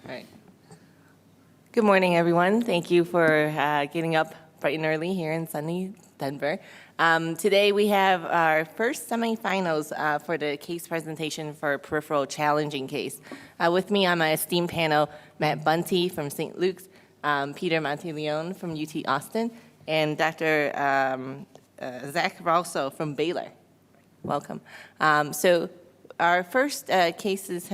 All right. Good morning, everyone. Thank you for getting up bright and early here in sunny Denver. Today we have our first semifinals for the case presentation for Peripheral challenging case. With me on my esteemed panel, Matt Bunty from St. Luke's, Peter Monteleone from UT Austin, and Dr. Zach Ralso from Baylor. Welcome. So our first case is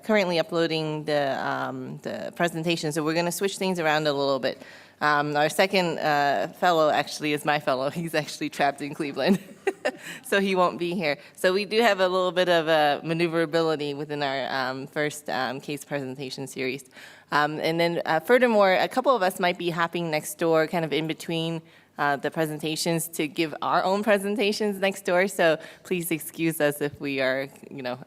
currently uploading the presentation, so we're going to switch things around a little bit. Our second fellow actually is my fellow. He's actually trapped in Cleveland, so he won't be here. So we do have a little bit of maneuverability within our first case presentation series. And then furthermore, a couple of us might be hopping next door, kind of in between the presentations to give our own presentations next door. So please excuse us if we are,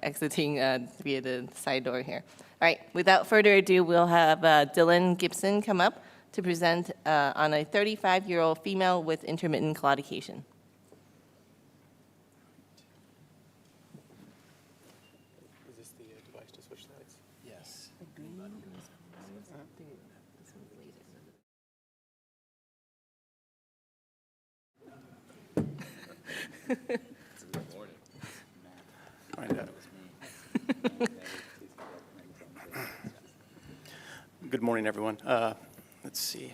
exiting via the side door here. All right, without further ado, we'll have Dillon Gibson come up to present on a 35-year-old female with intermittent claudication. Is this the device to switch slides? Yes. Good morning, everyone. Let's see.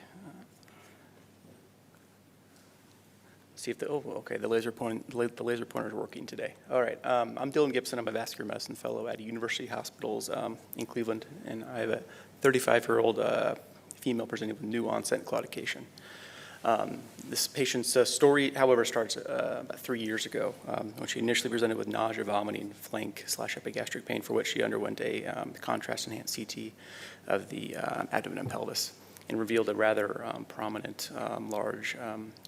See if the laser pointer is working today. All right. I'm Dillon Gibson. I'm a vascular medicine fellow at University Hospitals in Cleveland, and I have a 35-year-old female presenting with new onset claudication. This patient's story, however, starts about 3 years ago when she initially presented with nausea, vomiting, flank/epigastric pain, for which she underwent a contrast-enhanced CT of the abdomen and pelvis, and revealed a rather prominent, large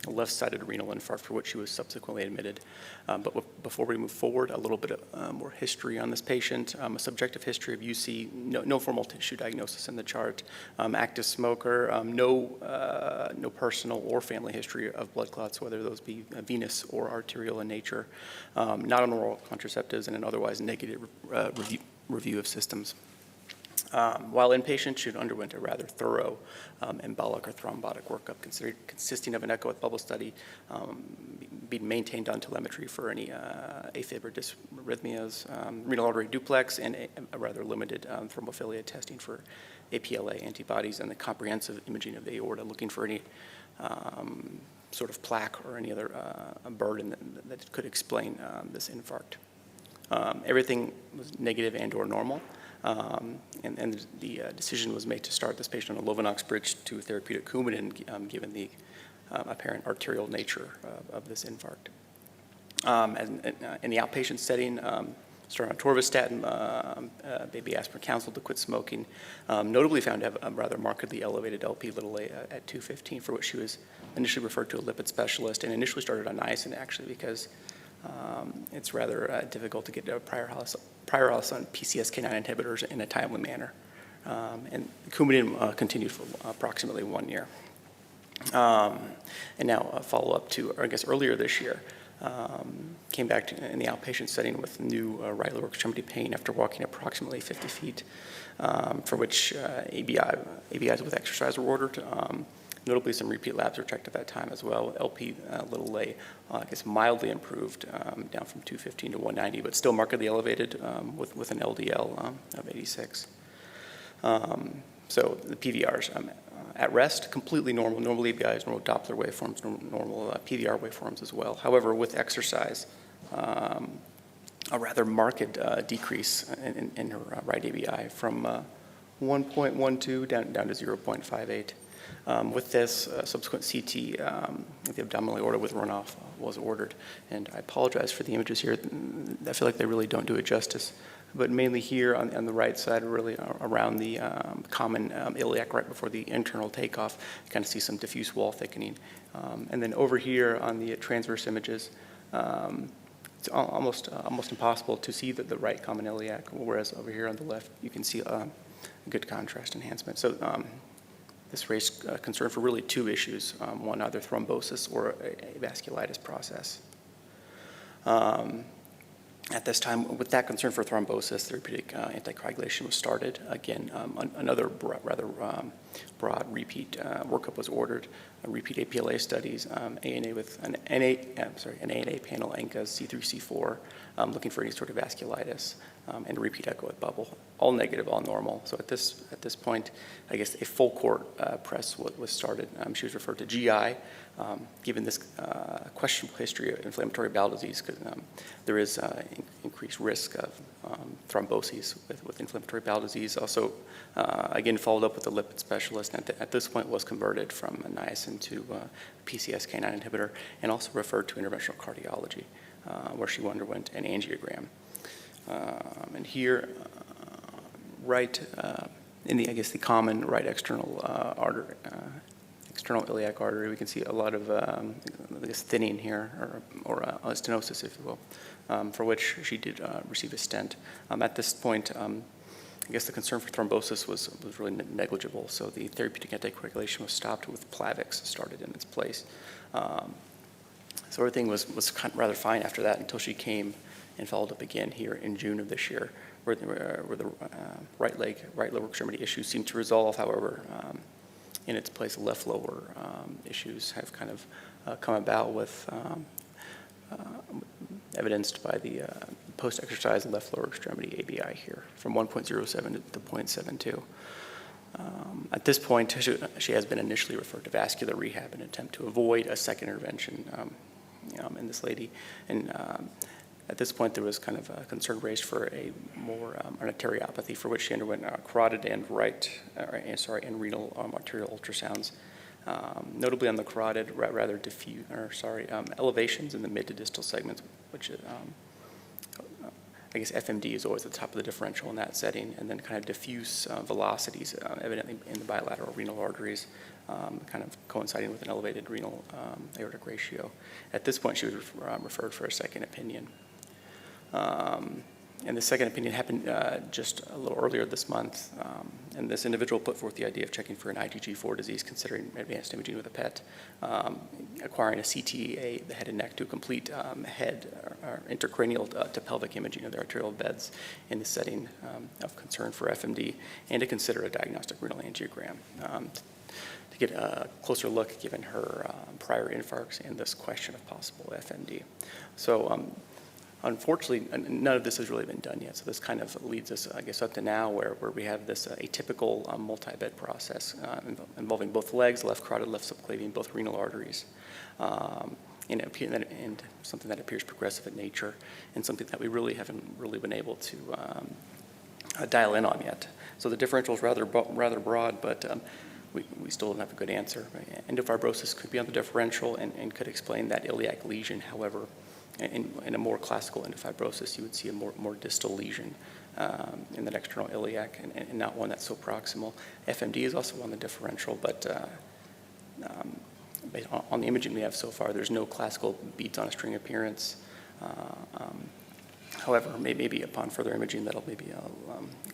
left-sided renal infarct, for which she was subsequently admitted. But before we move forward, a little bit of more history on this patient. A subjective history of UC, no formal tissue diagnosis in the chart. Active smoker, no personal or family history of blood clots, whether those be venous or arterial in nature. Not on oral contraceptives, and an otherwise negative review of systems. While inpatient, she underwent a rather thorough embolic or thrombotic workup consisting of an echo with bubble study, being maintained on telemetry for any AFib or dysrhythmias, renal artery duplex, and a rather limited thrombophilia testing for APLA antibodies, and the comprehensive imaging of the aorta, looking for any sort of plaque or any other burden that could explain this infarct. Everything was negative and or normal. And the decision was made to start this patient on a Lovenox bridge to therapeutic Coumadin, given the apparent arterial nature of this infarct. In the outpatient setting, started on atorvastatin, baby aspirin, counseled to quit smoking. Notably found to have a rather markedly elevated Lp(a) at 215, for which she was initially referred to a lipid specialist, and initially started on niacin, actually, because it's rather difficult to get a prior house on PCSK9 inhibitors in a timely manner. And Coumadin continued for approximately 1 year. And now a follow-up to, or I guess earlier this year, came back in the outpatient setting with new right lower extremity pain after walking approximately 50 feet, for which ABIs with exercise were ordered. Notably, some repeat labs were checked at that time as well. Lp(a), I guess mildly improved, down from 215 to 190, but still markedly elevated with an LDL of 86. So the PVRs at rest, completely normal ABIs, normal Doppler waveforms, normal PVR waveforms as well. However, with exercise, a rather marked decrease in her right ABI from 1.12 down to 0.58. With this, subsequent CT, the abdominal aorta with runoff was ordered. And I apologize for the images here. I feel like they really don't do it justice. But mainly here on the right side, really around the common iliac, right before the internal takeoff, you kind of see some diffuse wall thickening. And then over here on the transverse images, it's almost impossible to see the right common iliac, whereas over here on the left, you can see a good contrast enhancement. So this raised concern for really two issues, one, either thrombosis or a vasculitis process. At this time, with that concern for thrombosis, therapeutic anticoagulation was started. Again, another rather broad repeat workup was ordered. Repeat APLA studies, ANA with an ANA panel, ANCAs, C3, C4, looking for any sort of vasculitis, and a repeat echo at bubble, all negative, all normal. So at this point, I guess a full court press was started. She was referred to GI, given this questionable history of inflammatory bowel disease, because there is increased risk of thromboses with inflammatory bowel disease. Also, again, followed up with a lipid specialist, and at this point was converted from a niacin to PCSK9 inhibitor, and also referred to interventional cardiology, where she underwent an angiogram. And here, right in the, I guess, the common right external artery, external iliac artery, we can see a lot of I guess thinning here, or stenosis, if you will, for which she did receive a stent. At this point, I guess the concern for thrombosis was really negligible, so the therapeutic anticoagulation was stopped with Plavix started in its place. So everything was kind of rather fine after that until she came and followed up again here in June of this year, where the right lower extremity issues seemed to resolve. However, in its place, left lower issues have kind of come about with evidenced by the post-exercise left lower extremity ABI here, from 1.07 to 0.72. At this point, she has been initially referred to vascular rehab in an attempt to avoid a second intervention in this lady. And at this point, there was kind of a concern raised for a more arteriopathy, for which she underwent carotid and renal arterial ultrasounds. Notably on the carotid, rather diffuse, elevations in the mid to distal segments, which I guess FMD is always at the top of the differential in that setting, and then kind of diffuse velocities, evidently in the bilateral renal arteries, kind of coinciding with an elevated renal aortic ratio. At this point, she was referred for a second opinion. And the second opinion happened just a little earlier this month, and this individual put forth the idea of checking for an IgG4 disease, considering advanced imaging with a PET, acquiring a CT, the head and neck, to complete head or intracranial to pelvic imaging of the arterial beds in the setting of concern for FMD, and to consider a diagnostic renal angiogram to get a closer look, given her prior infarcts and this question of possible FMD. So. Unfortunately, none of this has really been done yet, so this kind of leads us, I guess, up to now where we have this atypical multi-bed process involving both legs, left carotid, left subclavian, both renal arteries, and something that appears progressive in nature, and something that we really haven't really been able to dial in on yet. So the differential is rather broad, but we still don't have a good answer. Endofibrosis could be on the differential and could explain that iliac lesion. However, in a more classical endofibrosis, you would see a more distal lesion in that external iliac, and not one that's so proximal. FMD is also on the differential, but based on the imaging we have so far, there's no classical beads on a string appearance. However, maybe upon further imaging, that'll maybe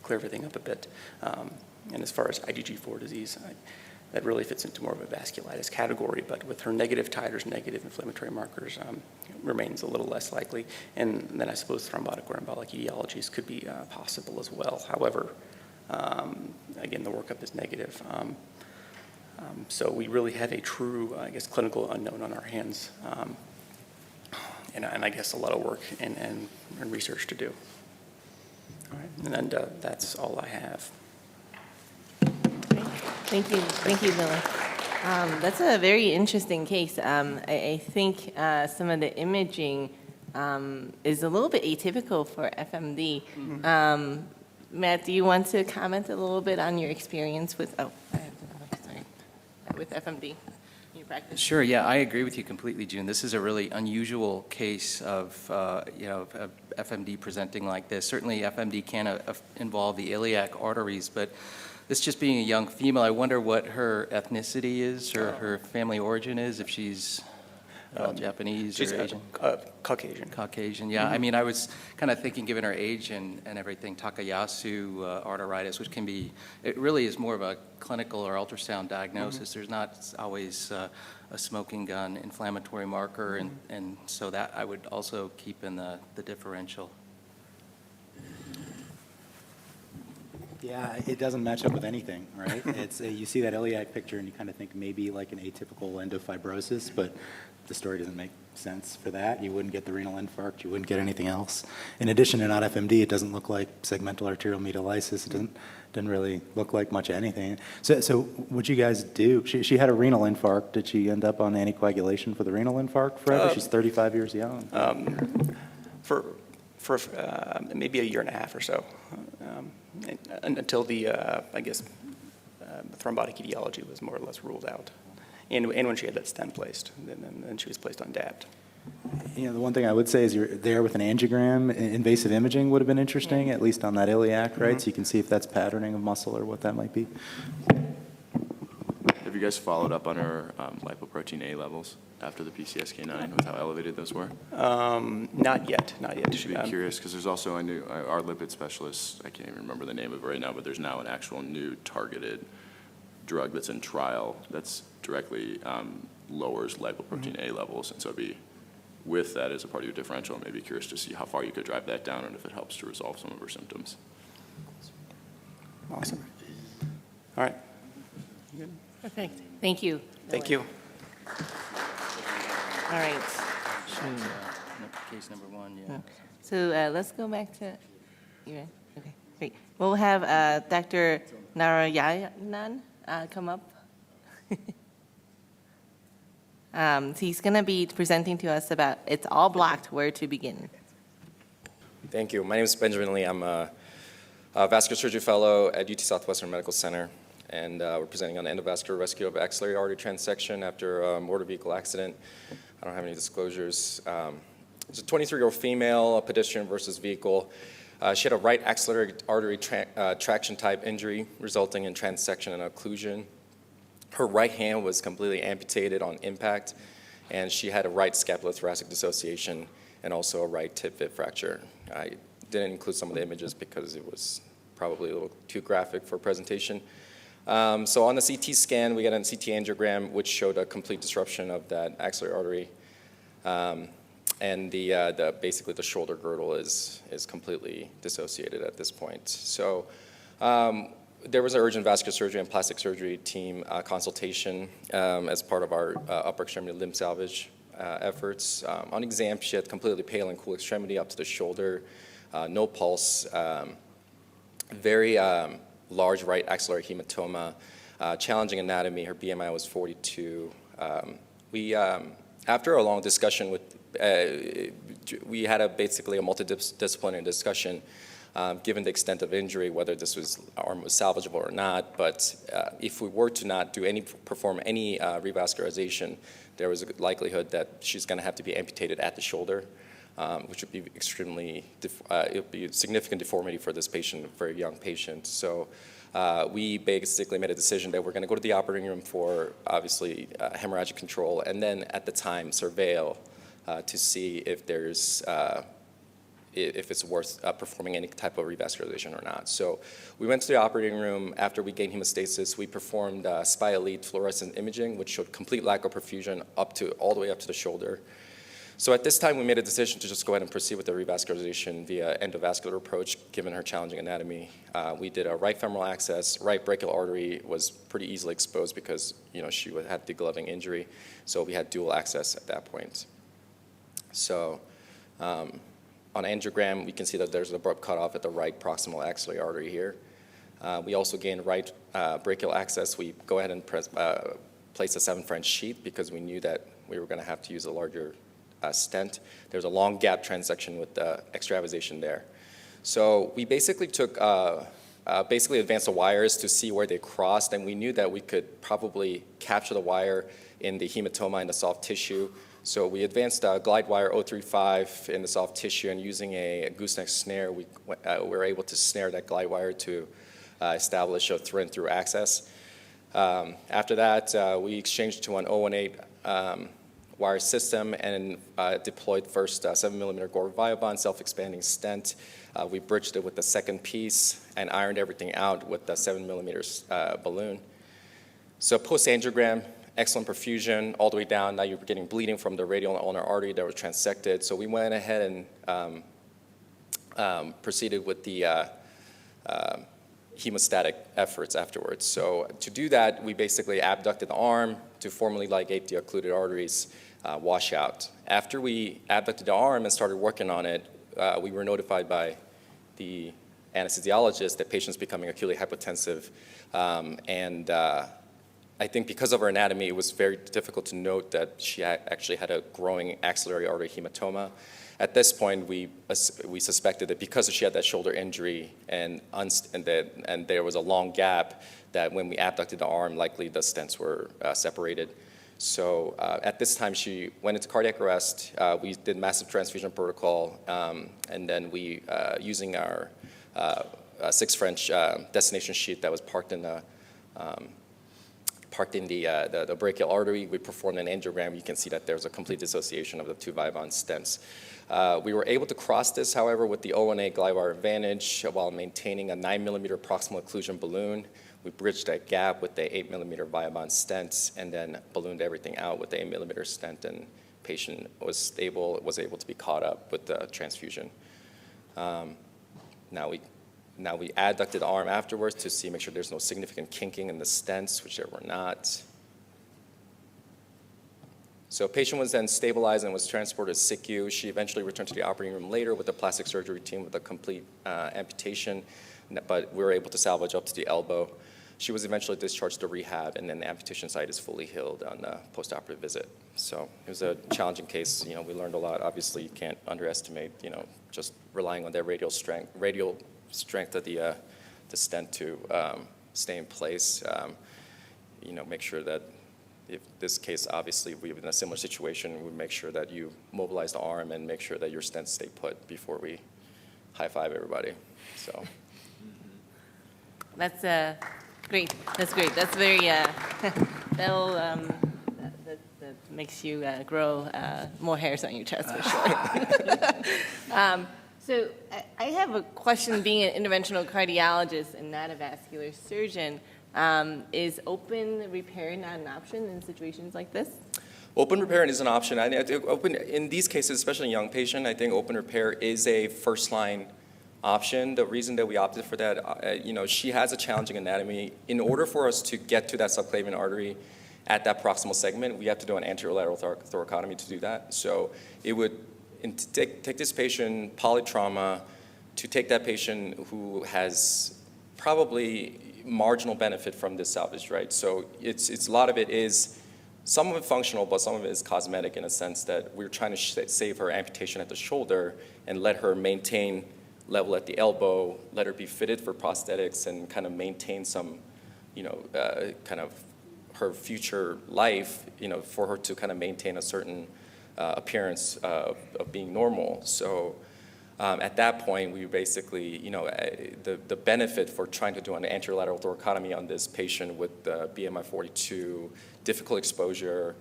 clear everything up a bit. And as far as IgG4 disease, that really fits into more of a vasculitis category, but with her negative titers, negative inflammatory markers, remains a little less likely. And then I suppose thrombotic or embolic etiologies could be possible as well. However, again, the workup is negative. So we really have a true, I guess, clinical unknown on our hands, and I guess a lot of work and research to do. All right, and that's all I have. Thank you, Dillon. That's a very interesting case. I think some of the imaging is a little bit atypical for FMD. Mm-hmm. Matt, do you want to comment a little bit on your experience with with FMD in your practice? Sure. Yeah, I agree with you completely, June. This is a really unusual case of FMD presenting like this. Certainly, FMD can involve the iliac arteries, but this just being a young female, I wonder what her ethnicity is or her family origin is, if she's Japanese she's or Asian. Caucasian. Caucasian, yeah. Mm-hmm. I mean, I was kind of thinking, given her age and everything, Takayasu arteritis, which can be, it really is more of a clinical or ultrasound diagnosis. Mm-hmm. There's not always a smoking gun inflammatory marker, mm-hmm. and so that I would also keep in the differential. Yeah, it doesn't match up with anything, right? It's you see that iliac picture and you kind of think maybe like an atypical endofibrosis, but the story doesn't make sense for that. You wouldn't get the renal infarct. You wouldn't get anything else. In addition to not FMD, it doesn't look like segmental arterial megalysis. It doesn't really look like much of anything. So what'd you guys do? She had a renal infarct. Did she end up on anticoagulation for the renal infarct forever? She's 35 years young. For maybe a year and a half or so, until the, I guess, thrombotic etiology was more or less ruled out. And when she had that stent placed, then she was placed on DAPT. You know, the one thing I would say is you're there with an angiogram. Invasive imaging would have been interesting, at least on that iliac, right? Mm-hmm. So you can see if that's patterning of muscle or what that might be. Have you guys followed up on her lipoprotein A levels after the PCSK9 with how elevated those were? Not yet. You should be curious because there's also our lipid specialist, I can't even remember the name of it right now, but there's now an actual new targeted drug that's in trial that's directly lowers lipoprotein A levels. And so with that as a part of your differential, I may be curious to see how far you could drive that down and if it helps to resolve some of her symptoms. Awesome. All right. Good. Perfect. Thank you. Thank you. All right. Case number 1, yeah. So let's go back to, you ready? Okay, great. We'll have Dr. Narayanan come up. He's going to be presenting to us about It's All Blocked, Where to Begin. Thank you. My name is Benjamin Lee. I'm a vascular surgery fellow at UT Southwestern Medical Center, and we're presenting on the endovascular rescue of axillary artery transection after a motor vehicle accident. I don't have any disclosures. It's a 23-year-old female, a pedestrian versus vehicle. She had a right axillary artery traction type injury resulting in transection and occlusion. Her right hand was completely amputated on impact, and she had a right scapulothoracic dissociation and also a right tib fib fracture. I didn't include some of the images because it was probably a little too graphic for presentation. So on the CT scan, we got a CT angiogram which showed a complete disruption of that axillary artery. And basically the shoulder girdle is completely dissociated at this point. So there was an urgent vascular surgery and plastic surgery team consultation as part of our upper extremity limb salvage efforts. On exam, she had completely pale and cool extremity up to the shoulder, no pulse, very large right axillary hematoma, challenging anatomy. Her BMI was 42. After a long discussion with, we had basically a multidisciplinary discussion given the extent of injury, whether this arm was salvageable or not. But if we were to perform any revascularization, there was a likelihood that she's going to have to be amputated at the shoulder, which would be it would be a significant deformity for this patient, a very young patient. So we basically made a decision that we're going to go to the operating room for, obviously, hemorrhagic control, and then at the time surveil to see if it's worth performing any type of revascularization or not. So we went to the operating room. After we gained hemostasis, we performed SPIA lead fluorescent imaging, which showed complete lack of perfusion all the way up to the shoulder. So at this time, we made a decision to just go ahead and proceed with the revascularization via endovascular approach, given her challenging anatomy. We did a right femoral access. Right brachial artery was pretty easily exposed because she had degloving injury, so we had dual access at that point. So on angiogram, we can see that there's an abrupt cutoff at the right proximal axillary artery here. We also gained right brachial access. We go ahead and place a 7 French sheath because we knew that we were going to have to use a larger stent. There's a long gap transection with extravasation there. So we basically advanced the wires to see where they crossed, and we knew that we could probably capture the wire in the hematoma in the soft tissue. So we advanced glide wire 035 in the soft tissue, and using a gooseneck snare, we were able to snare that glide wire to establish a through access. After that, we exchanged to an 018 wire system and deployed first 7mm Gore Viabond self-expanding stent. We bridged it with the second piece and ironed everything out with the 7mm balloon. So post-angiogram, excellent perfusion all the way down. Now you're getting bleeding from the radial and ulnar artery that was transected. So we went ahead and proceeded with the hemostatic efforts afterwards. So to do that, we basically abducted the arm to formally ligate the occluded arteries, wash out. After we abducted the arm and started working on it, we were notified by the anesthesiologist that patient's becoming acutely hypotensive. I think because of her anatomy, it was very difficult to note that she actually had a growing axillary artery hematoma. At this point, we suspected that because she had that shoulder injury and there was a long gap, that when we abducted the arm, likely the stents were separated. So at this time, she went into cardiac arrest. We did massive transfusion protocol, and then we, using our 6 French destination sheet that was parked in the brachial artery, we performed an angiogram. You can see that there's a complete dissociation of the 2 Vivon stents. We were able to cross this, however, with the O1A glide wire advantage while maintaining a 9mm proximal occlusion balloon. We bridged that gap with the 8mm Viabond stents and then ballooned everything out with the 8mm stent, and patient was stable, was able to be caught up with the transfusion. Now we adducted the arm afterwards to make sure there's no significant kinking in the stents, which there were not. So patient was then stabilized and was transported to SICU. She eventually returned to the operating room later with the plastic surgery team with a complete amputation, but we were able to salvage up to the elbow. She was eventually discharged to rehab, and then the amputation site is fully healed on the postoperative visit. So it was a challenging case. You know, we learned a lot. Obviously, you can't underestimate, you know, just relying on their radial strength of the stent to stay in place. You know, make sure that if this case, obviously, we were in a similar situation, we make sure that you mobilize the arm and make sure that your stents stay put before we high-five everybody. So. That's great. That's great. That's very, that makes you grow more hairs on your chest for sure. So I have a question. Being an interventional cardiologist and not a vascular surgeon, is open repair not an option in situations like this? Open repair is an option. I think in these cases, especially in young patient, I think open repair is a first-line option. The reason that we opted for that, you know, she has a challenging anatomy. In order for us to get to that subclavian artery at that proximal segment, we have to do an anterolateral thoracotomy to do that. So it would take this patient, polytrauma, to take that patient who has probably marginal benefit from this salvage, right? So it's a lot of it is, some of it functional, but some of it is cosmetic in a sense that we're trying to save her amputation at the shoulder and let her maintain level at the elbow, let her be fitted for prosthetics and kind of maintain some, you know, kind of her future life, you know, for her to kind of maintain a certain appearance of being normal. So at that point, we basically, you know, the benefit for trying to do an anterolateral thoracotomy on this patient with BMI 42, difficult exposure,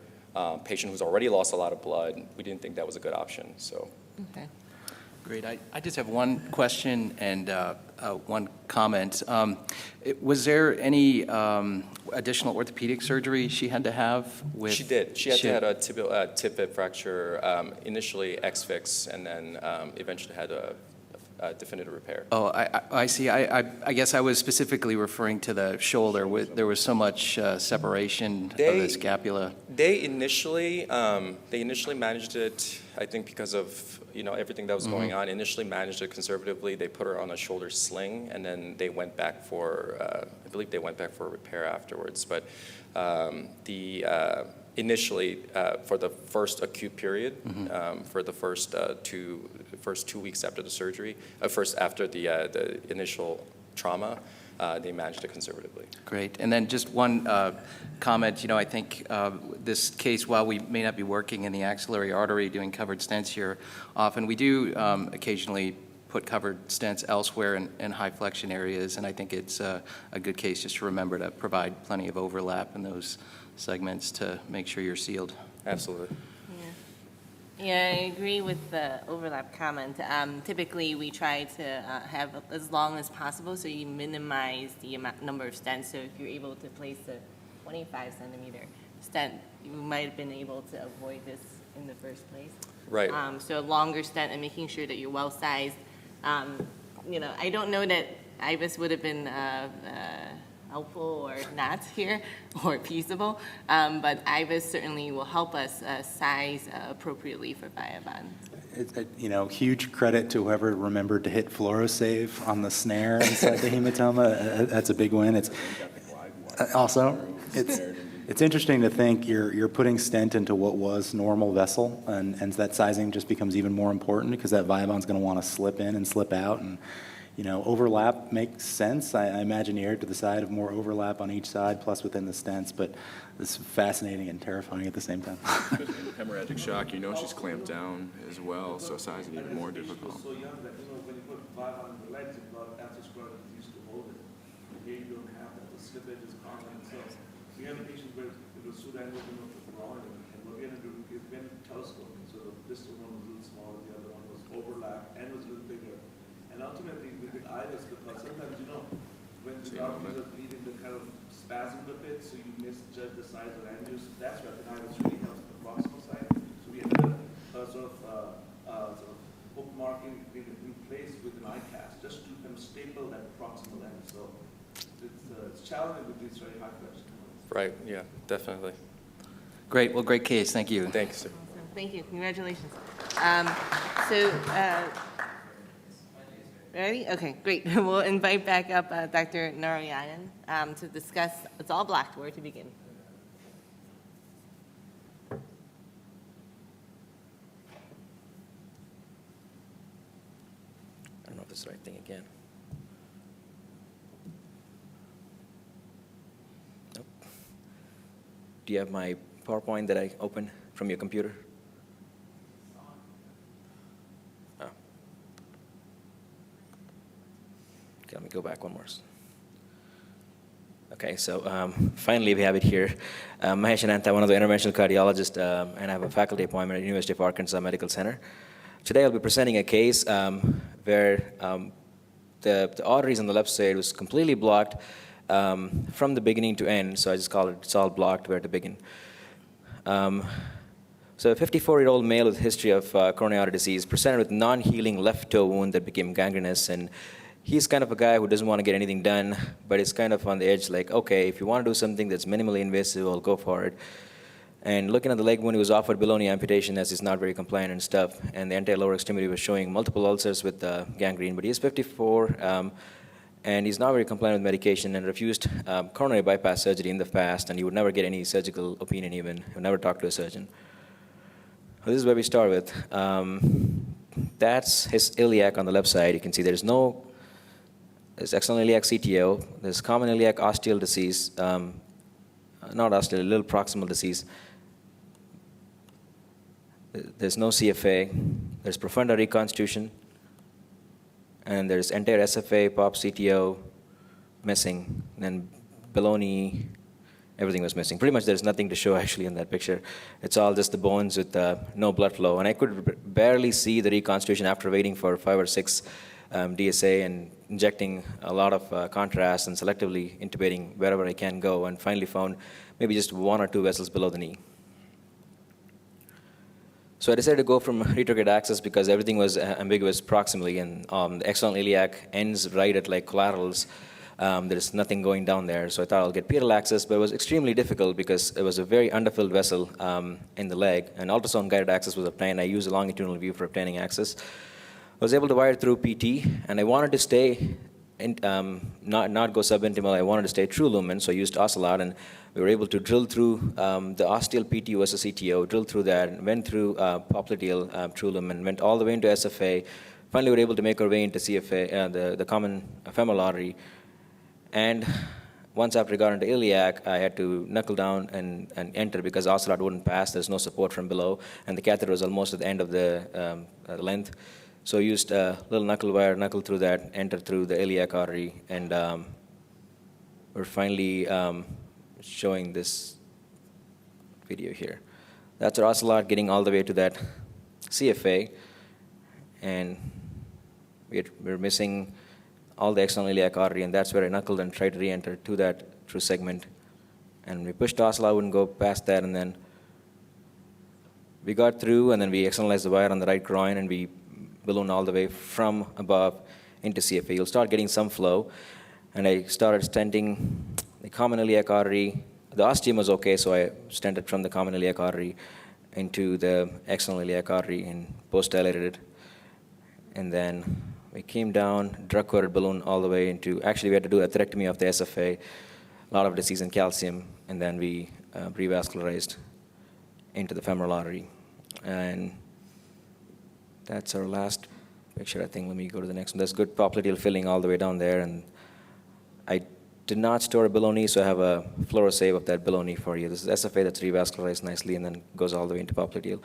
patient who's already lost a lot of blood, we didn't think that was a good option. So. Okay. Great. I just have one question and one comment. Was there any additional orthopedic surgery she had to have with? She did. She had to have a tibial tib fracture, initially ex-fix, and then eventually had a definitive repair. Oh, I see. I guess I was specifically referring to the shoulder. There was so much separation of the scapula. They initially managed it, I think because of, you know, everything that was going on, initially managed it conservatively. They put her on a shoulder sling, and then they went back for, I believe they went back for a repair afterwards. But initially, for the first acute period, for the first 2 weeks after the surgery, after the initial trauma, they managed it conservatively. Great. And then just one comment, you know, I think this case, while we may not be working in the axillary artery doing covered stents here, often we do occasionally put covered stents elsewhere in high flexion areas, and I think it's a good case just to remember to provide plenty of overlap in those segments to make sure you're sealed. Absolutely. Yeah, I agree with the overlap comment. Typically, we try to have as long as possible, so you minimize the number of stents. So if you're able to place a 25 centimeter stent, you might have been able to avoid this in the first place. Right. So a longer stent and making sure that you're well sized. You know, I don't know that IVUS would have been helpful or not here, or feasible, but IVUS certainly will help us size appropriately for Viabahn. Huge credit to whoever remembered to hit fluorosave on the snare inside the hematoma. That's a big win. It's interesting to think you're putting stent into what was normal vessel, and that sizing just becomes even more important because that Viabahn is going to want to slip in and slip out, and overlap makes sense. I imagine you err to the side of more overlap on each side, plus within the stents, but it's fascinating and terrifying at the same time. Hemorrhagic shock, she's clamped down as well, so sizing even more difficult. So young that, when you put vibe on the legs, you've got atherosclerotic disease to hold it. Here you don't have that. The slippage is common. So we have a patient where it was pseudoendocrine of the groin, and what we're going to do is we're going to telescope. So the distal one was a little smaller, the other one was overlapped and was a little bigger. And ultimately, we did IVUS because sometimes, when the arteries are bleeding, they kind of spasm a bit, so you misjudge the size of angio's. That's where the IVUS really helps the proximal side. So we ended up sort of bookmarking in place with an ICAST just to kind of staple that proximal end. So it's challenging with these very high questions. Right, yeah, definitely. Great. Well, great case. Thank you. Thanks, sir. Awesome. Thank you. Congratulations. Ready? Okay, great. We'll invite back up Dr. Narayanan to discuss, it's all Blackboard to begin. I don't know if this is the right thing again. Nope. Do you have my PowerPoint that I opened from your computer? Okay, let me go back one more. Okay, so finally we have it here. Mahesh and Anantha, one of the interventional cardiologists, and I have a faculty appointment at University of Arkansas Medical Center. Today I'll be presenting a case where the arteries on the left side was completely blocked from the beginning to end, so I just call it, it's all blocked where to begin. So a 54-year-old male with a history of coronary artery disease presented with non-healing left toe wound that became gangrenous, and he's kind of a guy who doesn't want to get anything done, but it's kind of on the edge, like, okay, if you want to do something that's minimally invasive, I'll go for it. And looking at the leg wound, he was offered below knee amputation as he's not very compliant and stuff, and the entire lower extremity was showing multiple ulcers with gangrene, but he's 54, and he's not very compliant with medication and refused coronary bypass surgery in the past, and he would never get any surgical opinion even. He would never talk to a surgeon. So this is where we start with. That's his iliac on the left side. You can see there's external iliac CTO, there's common iliac osteal disease, not osteal, a little proximal disease. There's no CFA, there's profunda reconstitution, and there's entire SFA, POP, CTO missing, and then below knee, everything was missing. Pretty much there's nothing to show actually in that picture. It's all just the bones with no blood flow, and I could barely see the reconstitution after waiting for 5 or 6 DSA and injecting a lot of contrast and selectively intubating wherever I can go, and finally found maybe just 1 or 2 vessels below the knee. So I decided to go from retrograde access because everything was ambiguous proximally, and the external iliac ends right at like collaterals. There's nothing going down there, so I thought I'll get pedal access, but it was extremely difficult because it was a very underfilled vessel in the leg, and ultrasound guided access was obtained. I used a longitudinal view for obtaining access. I was able to wire through PT, and I wanted to stay, not go subintimal. I wanted to stay true lumen, so I used Ocelot, and we were able to drill through the osteal PT versus CTO, drill through that, went through popliteal true lumen, went all the way into SFA. Finally, we were able to make our way into CFA, the common femoral artery. And once after I got into iliac, I had to knuckle down and enter because Ocelot wouldn't pass. There's no support from below, and the catheter was almost at the end of the length. So I used a little knuckle wire, knuckle through that, enter through the iliac artery, and we're finally showing this video here. That's our Ocelot getting all the way to that CFA, and we're missing all the external iliac artery, and that's where I knuckled and tried to re-enter to that true segment. And we pushed Ocelot, wouldn't go past that, and then we got through, and then we externalized the wire on the right groin, and we ballooned all the way from above into CFA. You'll start getting some flow. And I started stenting the common iliac artery. The ostium was okay, so I stented from the common iliac artery into the external iliac artery and post-dilated it. And then we came down, drug-coated balloon all the way into, actually we had to do a atherectomy of the SFA, a lot of disease in calcium, and then we revascularized into the femoral artery. And that's our last picture, I think. Let me go to the next one. There's good popliteal filling all the way down there, and I did not store a below knee, so I have a fluorosave of that below knee for you. This is SFA that's revascularized nicely and then goes all the way into popliteal.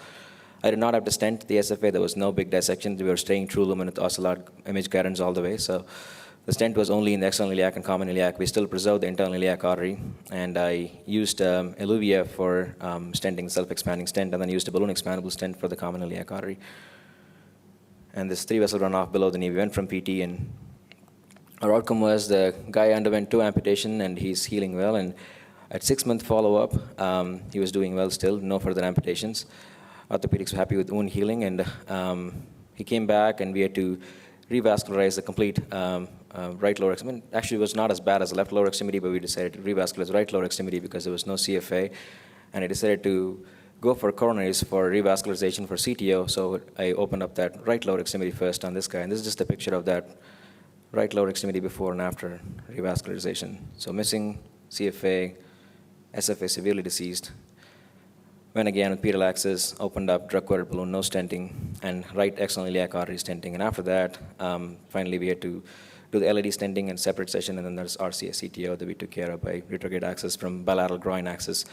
I did not have to stent the SFA. There was no big dissection. We were staying true lumen with ocelot image guidance all the way. So the stent was only in the external iliac and common iliac. We still preserved the internal iliac artery. And I used Eluvia for stenting, self-expanding stent, and then used a balloon expandable stent for the common iliac artery. And this 3-vessel runoff below the knee. We went from PT, and our outcome was the guy underwent 2 amputation, and he's healing well. And at 6-month follow-up, he was doing well still, no further amputations. Orthopedics were happy with wound healing, and he came back, and we had to revascularize the complete right lower extremity. Actually, it was not as bad as the left lower extremity, but we decided to revascularize the right lower extremity because there was no CFA. And I decided to go for coronaries for revascularization for CTO, so I opened up that right lower extremity first on this guy. And this is just a picture of that right lower extremity before and after revascularization. So missing CFA, SFA severely deceased. Went again with pedal axis, opened up, drug-coated balloon, no stenting, and right external iliac artery stenting. And after that, finally we had to do the LED stenting and separate session, and then there's RCA CTO that we took care of by retrograde access from bilateral groin axis.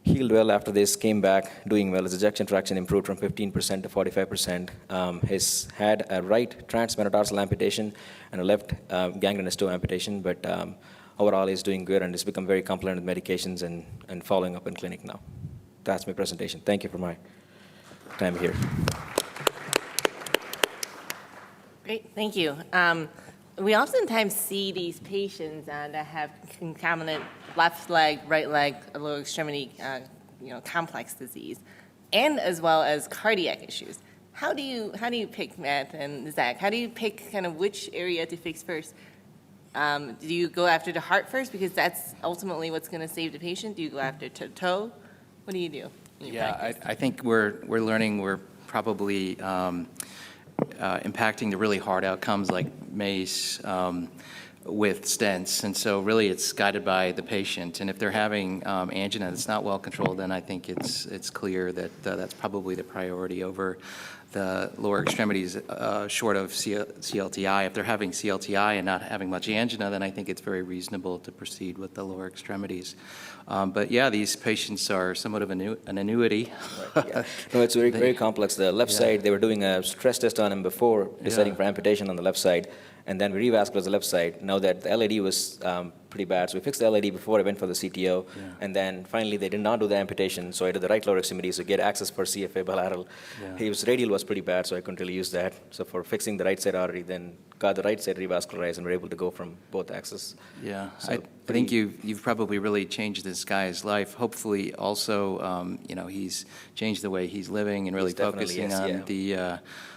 Healed well after this, came back doing well. His ejection fraction improved from 15% to 45%. He's had a right transmetatarsal amputation and a left gangrenous toe amputation, but overall he's doing good and has become very compliant with medications and following up in clinic now. That's my presentation. Thank you for my time here. Great, thank you. We oftentimes see these patients that have concomitant left leg, right leg, lower extremity, complex disease, and as well as cardiac issues. How do you pick, Matt and Zach? How do you pick kind of which area to fix first? Do you go after the heart first because that's ultimately what's going to save the patient? Do you go after toe? What do you do? Yeah, I think we're learning. We're probably impacting the really hard outcomes like MACE with stents. And so really it's guided by the patient. And if they're having angina that's not well controlled, then I think it's clear that that's probably the priority over the lower extremities short of CLTI. If they're having CLTI and not having much angina, then I think it's very reasonable to proceed with the lower extremities. But yeah, these patients are somewhat of an annuity. Right, yeah. No, it's very, very complex. The left side, they were doing a stress test on him before deciding for amputation on the left side, and then we revascularized the left side. Now that the LAD was pretty bad, so we fixed the LAD before I went for the CTO, and then finally they did not do the amputation, so I did the right lower extremity, so get access for CFA bilateral. His radial was pretty bad, so I couldn't really use that. So for fixing the right side artery, then got the right side revascularized and were able to go from both axes. Yeah, so I think you've probably really changed this guy's life. Hopefully also, he's changed the way he's living and really focusing on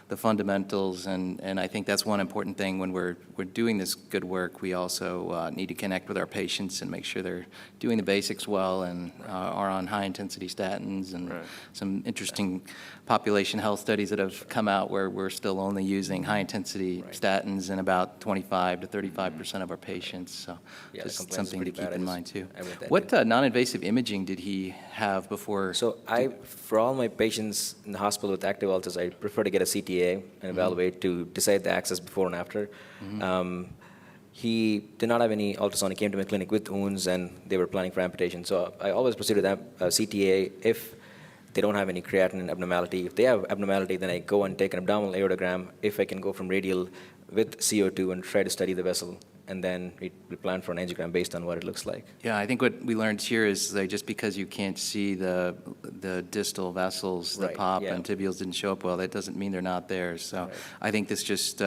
the fundamentals, and I think that's one important thing when we're doing this good work. We also need to connect with our patients and make sure they're doing the basics well and are on high-intensity statins and some interesting population health studies that have come out where we're still only using high-intensity statins in about 25 to 35% of our patients. So just something to keep in mind too. What non-invasive imaging did he have before? So for all my patients in the hospital with active ulcers, I prefer to get a CTA and evaluate to decide the access before and after. He did not have any ultrasound. He came to my clinic with wounds, and they were planning for amputation. So I always proceed with CTA if they don't have any creatinine abnormality. If they have abnormality, then I go and take an abdominal aortogram if I can go from radial with CO2 and try to study the vessel. And then we plan for an angiogram based on what it looks like. Yeah, I think what we learned here is that just because you can't see the distal vessels, the pop and tibials didn't show up well, that doesn't mean they're not there. So I think this just,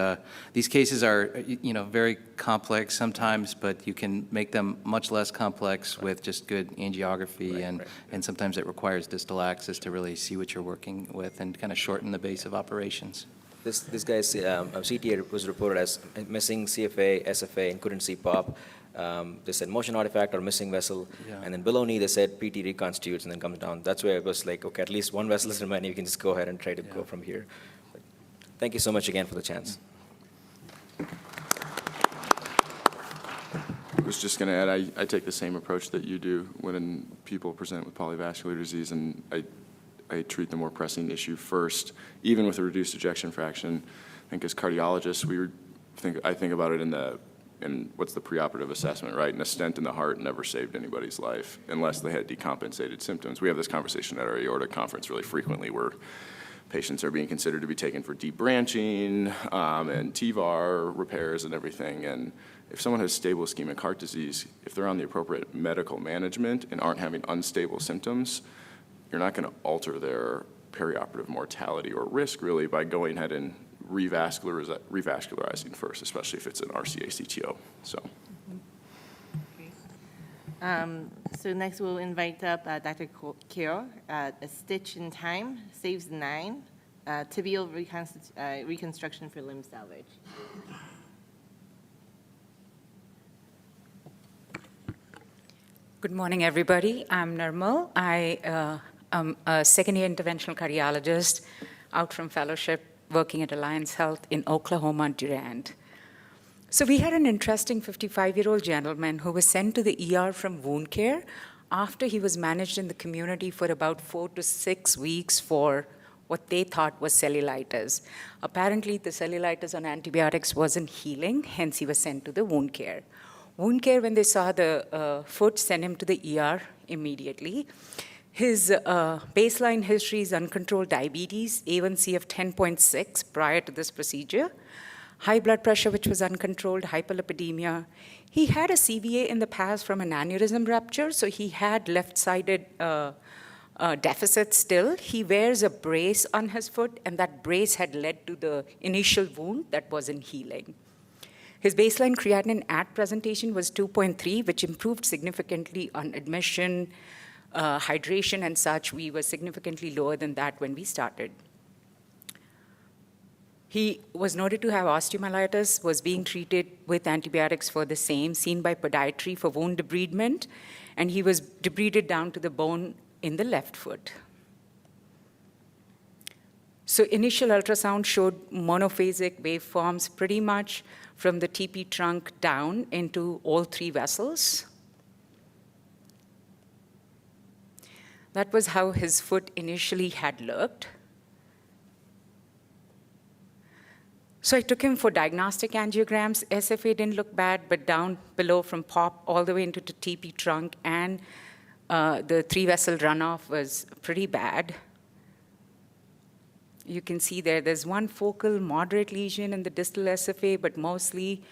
these cases are, very complex sometimes, but you can make them much less complex with just good angiography, and sometimes it requires distal access to really see what you're working with and kind of shorten the base of operations. This guy's CTA was reported as missing CFA, SFA, and couldn't see pop. They said motion artifact or missing vessel, Yeah. and then below knee they said PT reconstitutes and then comes down. That's where it was like, okay, at least one vessel is remaining. You can just go ahead and try to go from here. But thank you so much again for the chance. I was just going to add, I take the same approach that you do when people present with polyvascular disease, and I treat the more pressing issue first, even with a reduced ejection fraction. I think as cardiologists, I think about it in what's the preoperative assessment, right? And a stent in the heart never saved anybody's life unless they had decompensated symptoms. We have this conversation at our aorta conference really frequently where patients are being considered to be taken for deep branching and TVAR repairs and everything. And if someone has stable ischemic heart disease, if they're on the appropriate medical management and aren't having unstable symptoms, you're not going to alter their perioperative mortality or risk really by going ahead and revascularizing first, especially if it's an RCA CTO. So. So next we'll invite up Dr. Kaur. A stitch in time saves 9. Tibial reconstruction for limb salvage. Good morning, everybody. I'm Nirmal. I am a second-year interventional cardiologist out from fellowship working at Alliance Health in Oklahoma, Durant. So we had an interesting 55-year-old gentleman who was sent to the ER from wound care after he was managed in the community for about 4 to 6 weeks for what they thought was cellulitis. Apparently, the cellulitis on antibiotics wasn't healing, hence he was sent to the wound care. Wound care, when they saw the foot, sent him to the ER immediately. His baseline history is uncontrolled diabetes, A1C of 10.6 prior to this procedure, high blood pressure, which was uncontrolled, hyperlipidemia. He had a CVA in the past from an aneurysm rupture, so he had left-sided deficit still. He wears a brace on his foot, and that brace had led to the initial wound that wasn't healing. His baseline creatinine at presentation was 2.3, which improved significantly on admission, hydration, and such. We were significantly lower than that when we started. He was noted to have osteomyelitis, was being treated with antibiotics for the same, seen by podiatry for wound debridement, and he was debrided down to the bone in the left foot. So initial ultrasound showed monophasic waveforms pretty much from the TP trunk down into all 3 vessels. That was how his foot initially had looked. So I took him for diagnostic angiograms. SFA didn't look bad, but down below from POP all the way into the TP trunk and the 3-vessel runoff was pretty bad. You can see there's one focal moderate lesion in the distal SFA, but mostly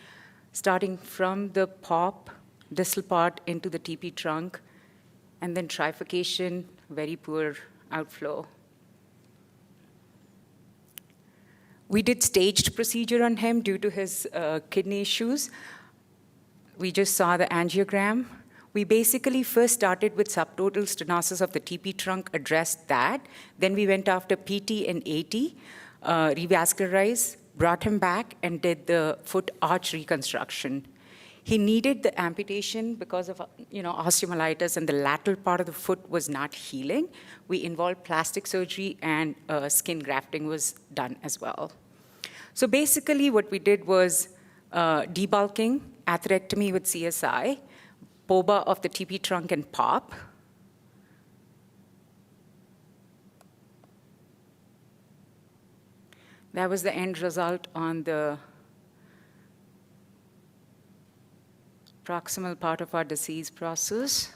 starting from the POP, distal part into the TP trunk, and then trifurcation, very poor outflow. We did staged procedure on him due to his kidney issues. We just saw the angiogram. We basically first started with subtotal stenosis of the TP trunk, addressed that. Then we went after PT and AT, revascularized, brought him back, and did the foot arch reconstruction. He needed the amputation because of osteomyelitis, and the lateral part of the foot was not healing. We involved plastic surgery, and skin grafting was done as well. So basically what we did was debulking, atherectomy with CSI, POBA of the TP trunk and POP. That was the end result on the proximal part of our disease process.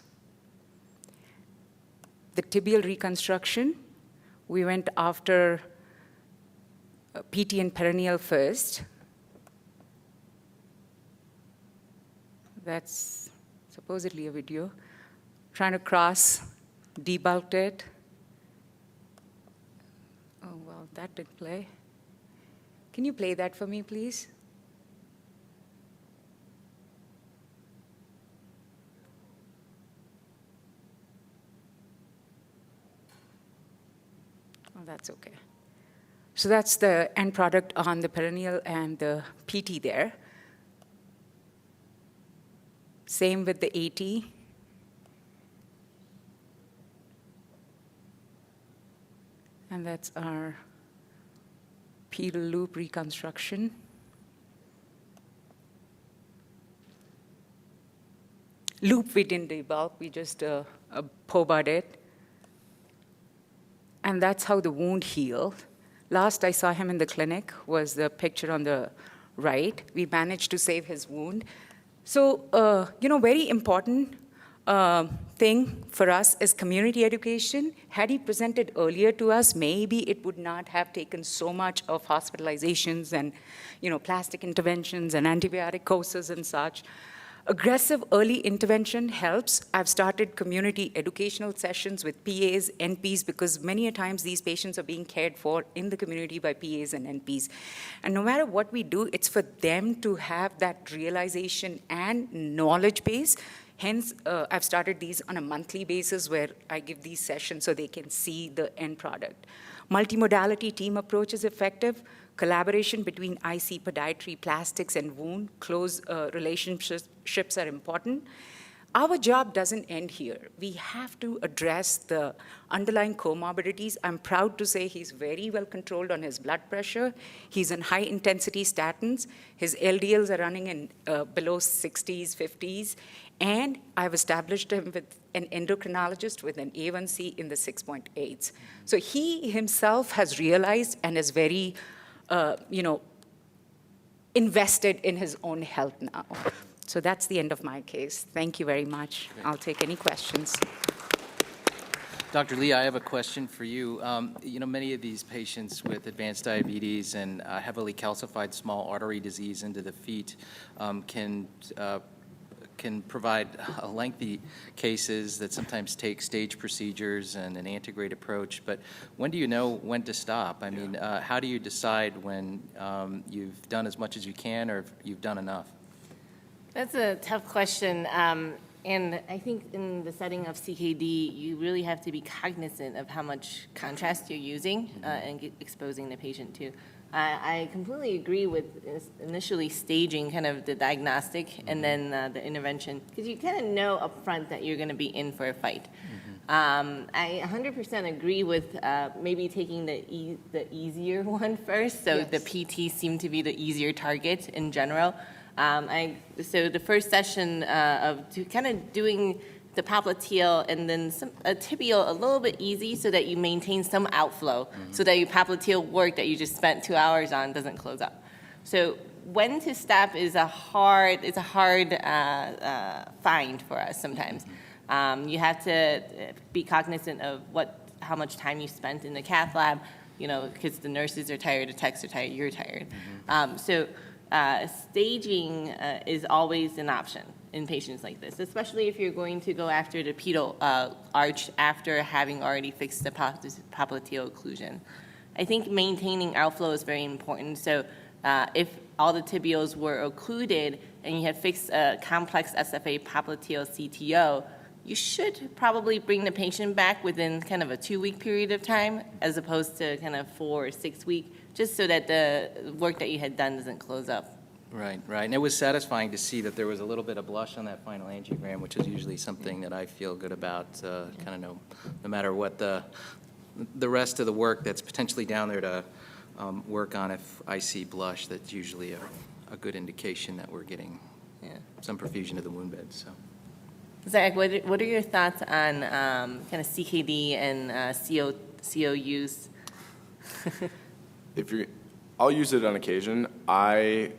The tibial reconstruction, we went after PT and peroneal first. That's supposedly a video. Trying to cross, debulked it. Oh, well, that didn't play. Can you play that for me, please? Oh, that's okay. So that's the end product on the perineal and the PT there. Same with the AT. And that's our pedal loop reconstruction. Loop we didn't debulk, we just POBA'd it. And that's how the wound healed. Last I saw him in the clinic was the picture on the right. We managed to save his wound. So, very important thing for us is community education. Had he presented earlier to us, maybe it would not have taken so much of hospitalizations and, plastic interventions and antibiotic courses and such. Aggressive early intervention helps. I've started community educational sessions with PAs, NPs, because many a times these patients are being cared for in the community by PAs and NPs. And no matter what we do, it's for them to have that realization and knowledge base. Hence, I've started these on a monthly basis where I give these sessions so they can see the end product. Multimodality team approach is effective. Collaboration between IC, podiatry, plastics, and wound, close relationships are important. Our job doesn't end here. We have to address the underlying comorbidities. I'm proud to say he's very well controlled on his blood pressure. He's on high intensity statins. His LDLs are running in below 60s, 50s. And I've established him with an endocrinologist with an A1C in the 6.8s. So he himself has realized and is very invested in his own health now. So that's the end of my case. Thank you very much. I'll take any questions. Dr. Lee, I have a question for you. Many of these patients with advanced diabetes and heavily calcified small artery disease into the feet can provide lengthy cases that sometimes take stage procedures and an antegrade approach. But when do you know when to stop? I mean, how do you decide when you've done as much as you can or if you've done enough? That's a tough question. And I think in the setting of CKD, you really have to be cognizant of how much contrast you're using and exposing the patient to. I completely agree with initially staging kind of the diagnostic and then the intervention, because you kind of know up front that you're going to be in for a fight. I 100% agree with maybe taking the easier one first. So yes. The PT seemed to be the easier target in general. So the first session of kind of doing the popliteal and then a tibial a little bit easy so that you maintain some outflow so that your popliteal work that you just spent 2 hours on doesn't close up. So when to stop is a hard find for us sometimes. You have to be cognizant of how much time you spent in the cath lab, because the nurses are tired, the techs are tired, you're tired. So staging is always an option in patients like this, especially if you're going to go after the pedal arch after having already fixed the popliteal occlusion. I think maintaining outflow is very important. So if all the tibials were occluded and you had fixed a complex SFA popliteal CTO, you should probably bring the patient back within kind of a 2-week period of time as opposed to kind of 4 or 6 weeks, just so that the work that you had done doesn't close up. Right. And it was satisfying to see that there was a little bit of blush on that final angiogram, which is usually something that I feel good about, kind of no matter what the rest of the work that's potentially down there to work on. If I see blush, that's usually a good indication that we're getting some perfusion of the wound bed. So, Zach, what are your thoughts on kind of CKD and CO use? I'll use it on occasion. I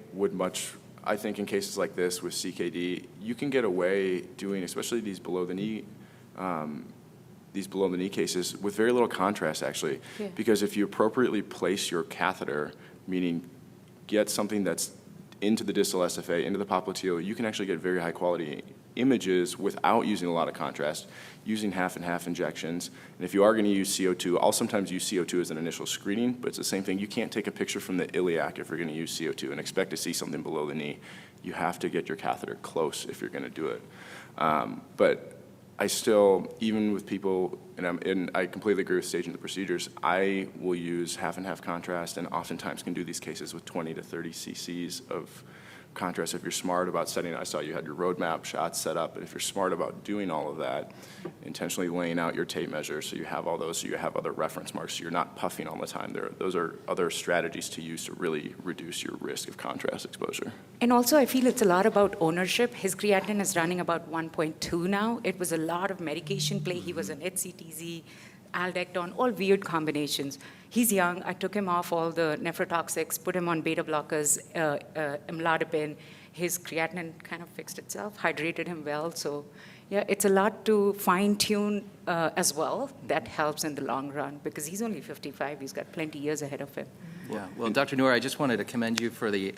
think in cases like this with CKD, you can get away doing, especially these below the knee cases, with very little contrast actually. Yeah. Because if you appropriately place your catheter, meaning get something that's into the distal SFA, into the popliteal, you can actually get very high quality images without using a lot of contrast, using half and half injections. And if you are going to use CO2, I'll sometimes use CO2 as an initial screening, but it's the same thing. You can't take a picture from the iliac if you're going to use CO2 and expect to see something below the knee. You have to get your catheter close if you're going to do it. But I still, even with people, and I completely agree with staging the procedures, I will use half and half contrast and oftentimes can do these cases with 20 to 30 cc's of contrast if you're smart about setting. I saw you had your roadmap shots set up, and if you're smart about doing all of that, intentionally laying out your tape measures so you have all those, so you have other reference marks, so you're not puffing all the time. Those are other strategies to use to really reduce your risk of contrast exposure. And also, I feel it's a lot about ownership. His creatinine is running about 1.2 now. It was a lot of medication play. He was on HCTZ, Aldecton, all weird combinations. He's young. I took him off all the nephrotoxics, put him on beta blockers, amlodipine. His creatinine kind of fixed itself, hydrated him well. So yeah, it's a lot to fine tune as well. That helps in the long run because he's only 55. He's got plenty years ahead of him. Yeah, well, Dr. Noor, I just wanted to commend you for the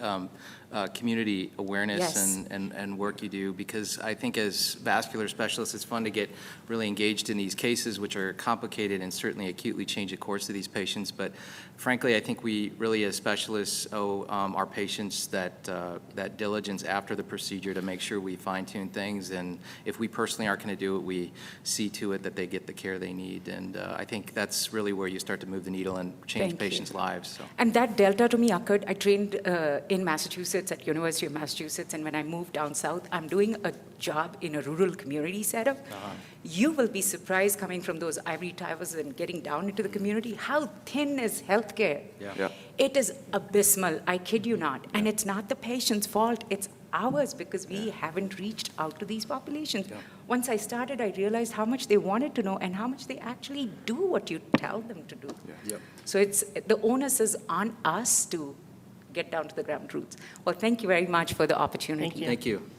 community awareness Yes. and work you do, because I think as vascular specialists, it's fun to get really engaged in these cases, which are complicated and certainly acutely change the course of these patients. But frankly, I think we really, as specialists, owe our patients that diligence after the procedure to make sure we fine-tune things. And if we personally aren't going to do it, we see to it that they get the care they need. And I think that's really where you start to move the needle and change Thank you. patients' lives. So. And that delta to me occurred. I trained in Massachusetts at University of Massachusetts, and when I moved down south, I'm doing a job in a rural community setup. You will be surprised coming from those ivory towers and getting down into the community, how thin is healthcare. Yeah. It is abysmal, I kid you not. And it's not the patient's fault, it's ours because we haven't reached out to these populations. Once I started, I realized how much they wanted to know and how much they actually do what you tell them to do. So it's the onus is on us to get down to the ground roots. Well, thank you very much for the opportunity. Thank you. Thank you.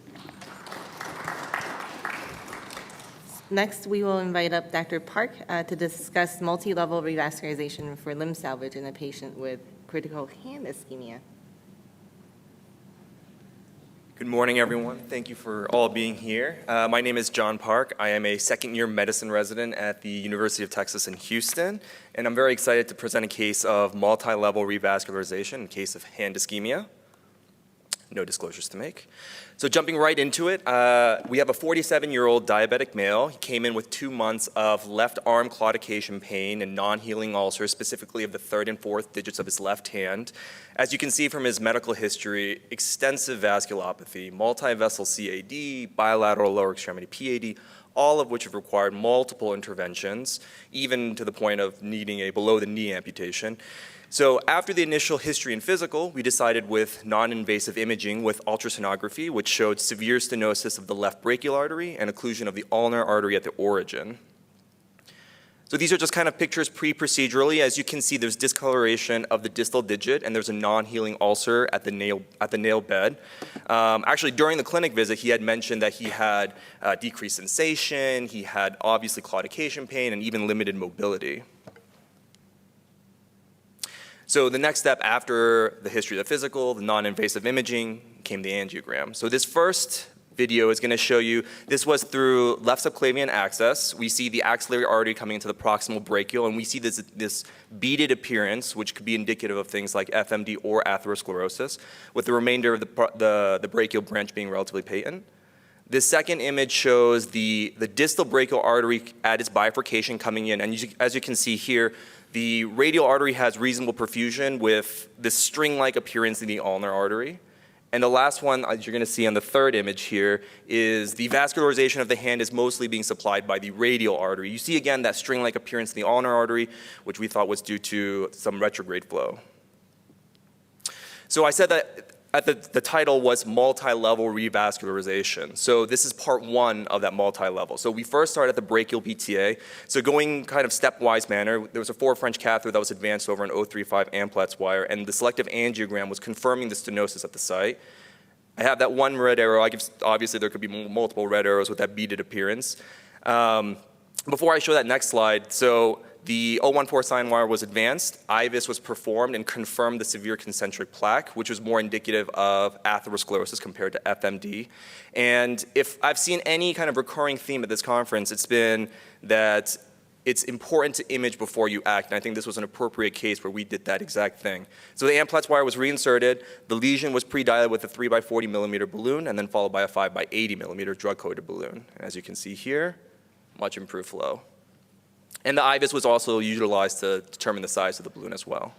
Next, we will invite up Dr. Park to discuss multi-level revascularization for limb salvage in a patient with critical hand ischemia. Good morning, everyone. Thank you for all being here. My name is John Park. I am a second-year medicine resident at the University of Texas in Houston, and I'm very excited to present a case of multi-level revascularization, a case of hand ischemia. No disclosures to make. So jumping right into it, we have a 47-year-old diabetic male. He came in with 2 months of left arm claudication pain and non-healing ulcers, specifically of the third and fourth digits of his left hand. As you can see from his medical history, extensive vasculopathy, multi-vessel CAD, bilateral lower extremity PAD, all of which have required multiple interventions, even to the point of needing a below-the-knee amputation. So after the initial history and physical, we decided with non-invasive imaging with ultrasonography, which showed severe stenosis of the left brachial artery and occlusion of the ulnar artery at the origin. So these are just kind of pictures pre-procedurally. As you can see, there's discoloration of the distal digit, and there's a non-healing ulcer at the nail bed. Actually, during the clinic visit, he had mentioned that he had decreased sensation, he had obviously claudication pain, and even limited mobility. So the next step after the history of the physical, the non-invasive imaging, came the angiogram. So this first video is going to show you, this was through left subclavian access. We see the axillary artery coming into the proximal brachial, and we see this beaded appearance, which could be indicative of things like FMD or atherosclerosis, with the remainder of the brachial branch being relatively patent. This second image shows the distal brachial artery at its bifurcation coming in, and as you can see here, the radial artery has reasonable perfusion with this string-like appearance in the ulnar artery. And the last one, as you're going to see on the third image here, is the vascularization of the hand is mostly being supplied by the radial artery. You see again that string-like appearance in the ulnar artery, which we thought was due to some retrograde flow. So I said that the title was multi-level revascularization. So this is part one of that multi-level. So we first started at the brachial PTA. So going kind of stepwise manner, there was a 4 French catheter that was advanced over an 035 Amplatz wire, and the selective angiogram was confirming the stenosis at the site. I have that one red arrow. Obviously, there could be multiple red arrows with that beaded appearance. Before I show that next slide, so the 014 sine wire was advanced, IVUS was performed and confirmed the severe concentric plaque, which was more indicative of atherosclerosis compared to FMD. And if I've seen any kind of recurring theme at this conference, it's been that it's important to image before you act, and I think this was an appropriate case where we did that exact thing. So the Amplatz wire was reinserted, the lesion was pre-dilated with a 3 by 40 millimeter balloon, and then followed by a 5 by 80 millimeter drug-coated balloon. And as you can see here, much improved flow. And the IVUS was also utilized to determine the size of the balloon as well.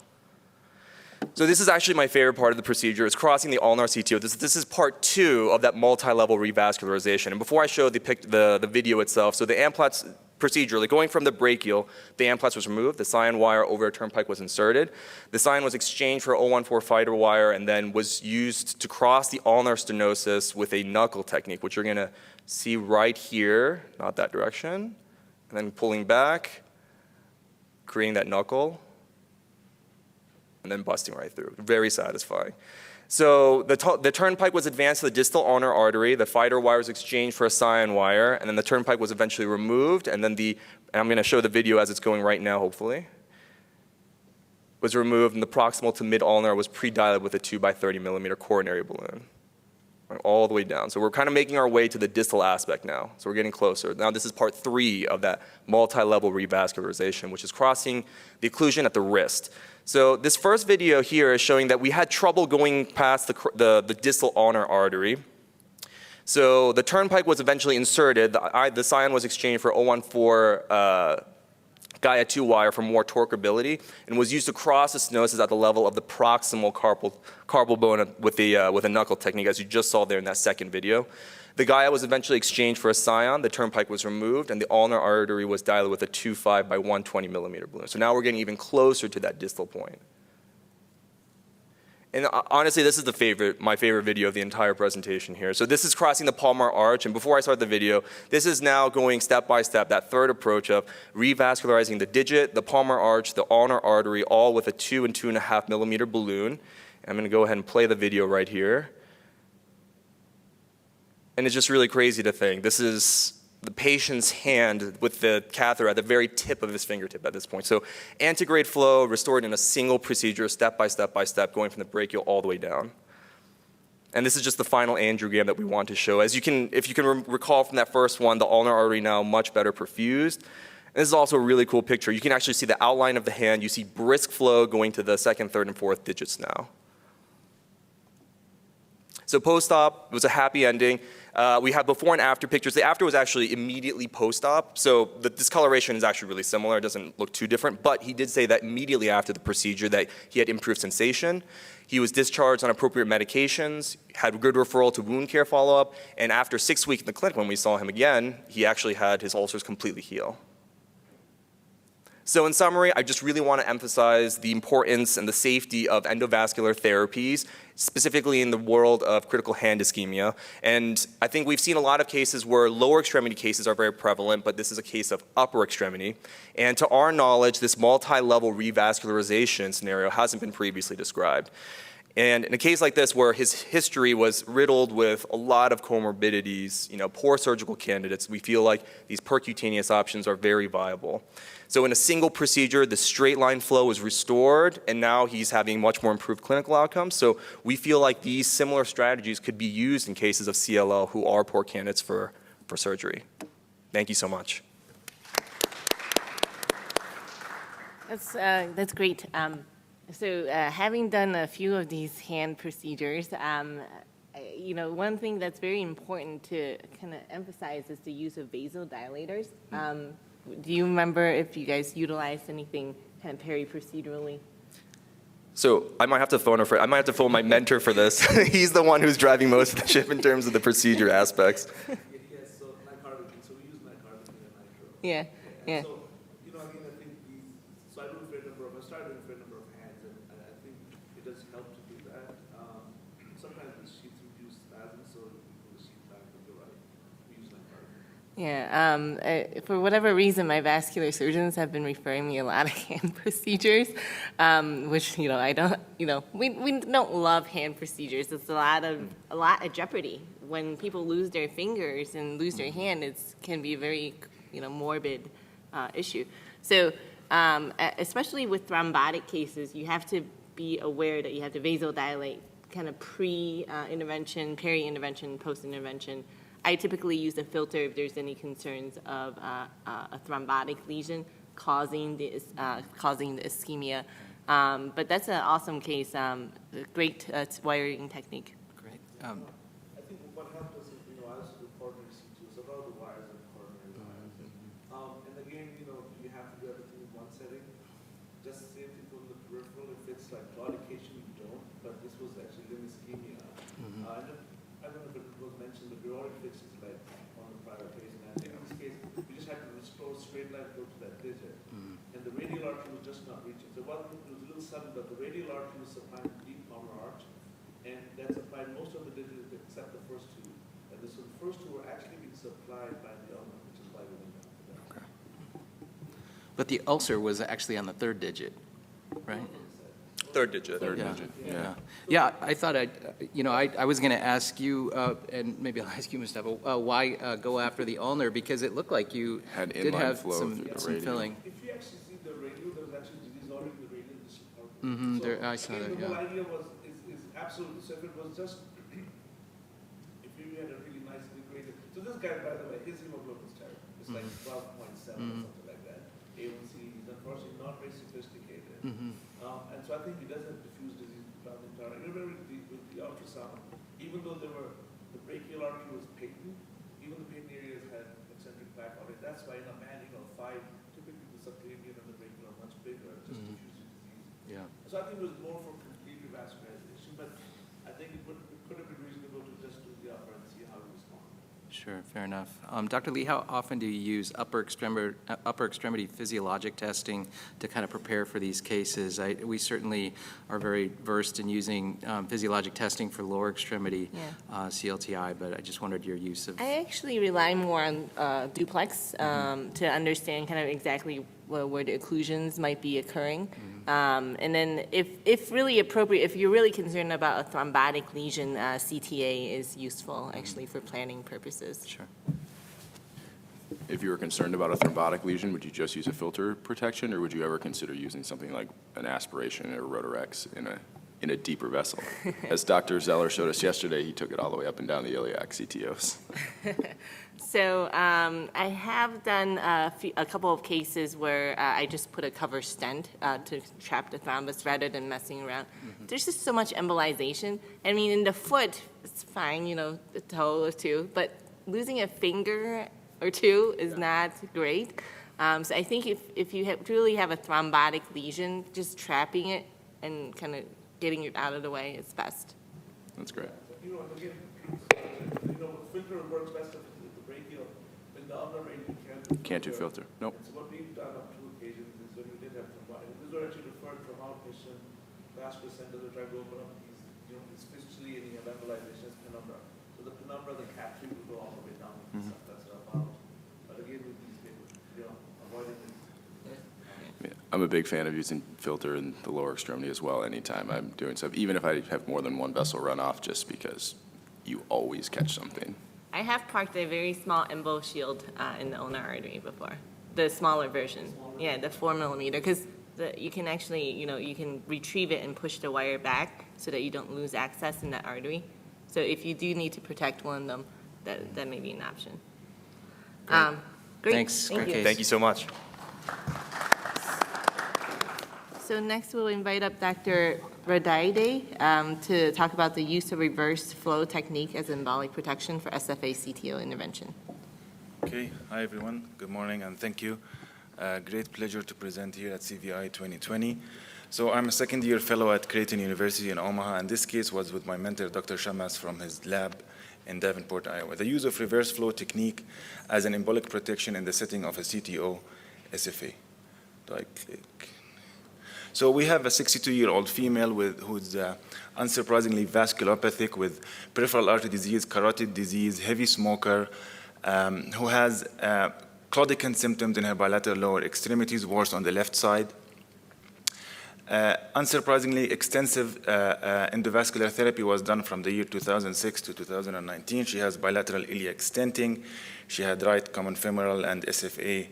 So this is actually my favorite part of the procedure, is crossing the ulnar CTO. This is part 2 of that multi-level revascularization. And before I show the video itself, so the Amplatz procedure, like going from the brachial, the Amplatz was removed, the scion wire over a turnpike was inserted, the scion was exchanged for 014 fiber wire and then was used to cross the ulnar stenosis with a knuckle technique, which you're gonna see right here, not that direction, and then pulling back, creating that knuckle, and then busting right through. Very satisfying. So the turnpike was advanced to the distal ulnar artery, the fiber wire was exchanged for a scion wire, and then the turnpike was eventually removed, and then and I'm gonna show the video as it's going right now, hopefully, was removed, and the proximal to mid-ulnar was pre-dilated with a 2x30 millimeter coronary balloon, right, all the way down. So we're kind of making our way to the distal aspect now, so we're getting closer. Now this is part 3 of that multi-level revascularization, which is crossing the occlusion at the wrist. So this first video here is showing that we had trouble going past the distal ulnar artery. So the turnpike was eventually inserted. The scion was exchanged for 014 Gaia 2 wire for more torqueability and was used to cross the stenosis at the level of the proximal carpal bone with a knuckle technique, as you just saw there in that second video. The Gaia was eventually exchanged for a scion, the turnpike was removed, and the ulnar artery was dilated with a 2.5 by 120 millimeter balloon. So now we're getting even closer to that distal point. And honestly, this is my favorite video of the entire presentation here. So this is crossing the palmar arch, and before I start the video, this is now going step by step, that third approach of revascularizing the digit, the palmar arch, the ulnar artery, all with a 2 and 2.5 millimeter balloon. And I'm gonna go ahead and play the video right here. And it's just really crazy to think. This is the patient's hand with the catheter at the very tip of his fingertip at this point. So antegrade flow restored in a single procedure, step by step by step, going from the brachial all the way down. And this is just the final angiogram that we want to show. If you can recall from that first one, the ulnar artery now much better perfused. And this is also a really cool picture. You can actually see the outline of the hand. You see brisk flow going to the second, third, and fourth digits now. So post-op, it was a happy ending. We have before and after pictures. The after was actually immediately post-op, so the discoloration is actually really similar. It doesn't look too different, but he did say that immediately after the procedure that he had improved sensation. He was discharged on appropriate medications, had good referral to wound care follow-up, and after 6 weeks in the clinic when we saw him again, he actually had his ulcers completely heal. So in summary, I just really want to emphasize the importance and the safety of endovascular therapies, specifically in the world of critical hand ischemia. And I think we've seen a lot of cases where lower extremity cases are very prevalent, but this is a case of upper extremity. And to our knowledge, this multi-level revascularization scenario hasn't been previously described. And in a case like this where his history was riddled with a lot of comorbidities, poor surgical candidates, we feel like these percutaneous options are very viable. So in a single procedure, the straight line flow is restored, and now he's having much more improved clinical outcomes. So we feel like these similar strategies could be used in cases of CLL who are poor candidates for surgery. Thank you so much. That's great. So having done a few of these hand procedures, one thing that's very important to kind of emphasize is the use of vasodilators. Do you remember if you guys utilized anything kind of peri-procedurally? So I might have to phone my mentor for this. He's the one who's driving most of the ship in terms of the procedure aspects. Yes, so nicardipine, so we use nicardipine and nitro. Yeah, yeah. So, again, I think so I started doing a fair number of hands, and I think it does help to do that. Sometimes the sheets reduce spasms, so we pull the sheet back, but you're right, we use nicardipine. Yeah, for whatever reason, my vascular surgeons have been referring me a lot of hand procedures, which I don't. We don't love hand procedures. It's a lot of jeopardy when people lose their fingers and lose their hand. It can be a very morbid issue. So especially with thrombotic cases, you have to be aware that you have to vasodilate, kind of pre-intervention, peri-intervention, post-intervention. I typically use a filter if there's any concerns of a thrombotic lesion causing the ischemia. But that's an awesome case. Great wiring technique. Great. I think what helped us is, I was the coronary CTO, so all the wires are coronary wires. just same thing from the peripheral. If it's like claudication, you don't, but this was actually limb ischemia. I don't know if it was mentioned, the aortic fix is like on the prior case, and I think in this case, we just had to restore straight line flow to that digit. And the radial artery was just not reaching. So it was a little sudden, but the radial artery was supplying the deep palmar arch, and that supplied most of the digits except the first two. And so the first two were actually being supplied by the ulna, which is why we went down to that. Okay. But the ulcer was actually on the third digit, right? Third digit. Third Yeah. digit, Yeah, yeah. I thought I was going to ask you, and maybe I'll ask you, Mustafa, why go after the ulnar, because it looked like you Had did inline have flow some through the some radial. filling. If you actually see the radial, there's actually disease already in the radial distal part. Mhm, there- I saw again, that, the whole yeah. idea is absolutely, so if it was just, if you had a really nicely graded, so this guy, by the way, his hemoglobin is terrible. It's like 12.7 or something like that. A1C, he's unfortunately not very sophisticated. And so I think he does have diffuse disease throughout the entire, I remember with the ultrasound, even though the brachial artery was patent, even the patent areas had eccentric plaque on it. That's why in a man, 5, typically the subclavian and the brachial are much bigger, just diffuse disease. Yeah. So I think it was more for complete revascularization, but I think it could have been reasonable to just do the upper and see how it responds. Sure, fair enough. Dr. Lee, how often do you use upper extremity physiologic testing to kind of prepare for these cases? We certainly are very versed in using physiologic testing for lower extremity CLTI, but I just wondered your use of. I actually rely more on duplex to understand kind of exactly where the occlusions might be occurring. And then if really appropriate, if you're really concerned about a thrombotic lesion, CTA is useful actually for planning purposes. Sure. If you were concerned about a thrombotic lesion, would you just use a filter protection, or would you ever consider using something like an aspiration or Rotarex in a deeper vessel? As Dr. Zeller showed us yesterday, he took it all the way up and down the iliac CTOs. So I have done a couple of cases where I just put a cover stent to trap the thrombus rather than messing around. There's just so much embolization. I mean, in the foot, it's fine, a toe or two, but losing a finger or two is not great. So I think if you truly have a thrombotic lesion, just trapping it and kind of getting it out of the way is best. That's great. Again, filter works best if it's the brachial. In the ulnar range, you Can't do filter. Nope. So what we've done on 2 occasions is when we did have thrombotic, these were actually referred from outpatient vascular centers that tried to open up these fistulae and you have embolization as penumbra. So the penumbra, the capsule will go all the way down and suck that stuff out. But again, with these people, avoiding it. I'm a big fan of using filter in the lower extremity as well anytime I'm doing stuff, even if I have more than one vessel run off, just because you always catch something. I have parked a very small embo shield in the ulnar artery before, the smaller version. Yeah, the 4 millimeter, because you can actually, you can retrieve it and push the wire back so that you don't lose access in that artery. So if you do need to protect one of them, that may be an option. Great. Thanks. Thank Great you. case. Thank you so much. So next we'll invite up Dr. Radaideh to talk about the use of reverse flow technique as embolic protection for SFA CTO intervention. Okay, hi everyone. Good morning and thank you. Great pleasure to present here at CVI 2020. So I'm a second-year fellow at Creighton University in Omaha, and this case was with my mentor, Dr. Shamas, from his lab in Davenport, Iowa. The use of reverse flow technique as an embolic protection in the setting of a CTO SFA. Do I click? So we have a 62-year-old female who's unsurprisingly vasculopathic with peripheral artery disease, carotid disease, heavy smoker, who has claudicant symptoms in her bilateral lower extremities, worse on the left side. Unsurprisingly, extensive endovascular therapy was done from the year 2006 to 2019. She has bilateral iliac stenting. She had right common femoral and SFA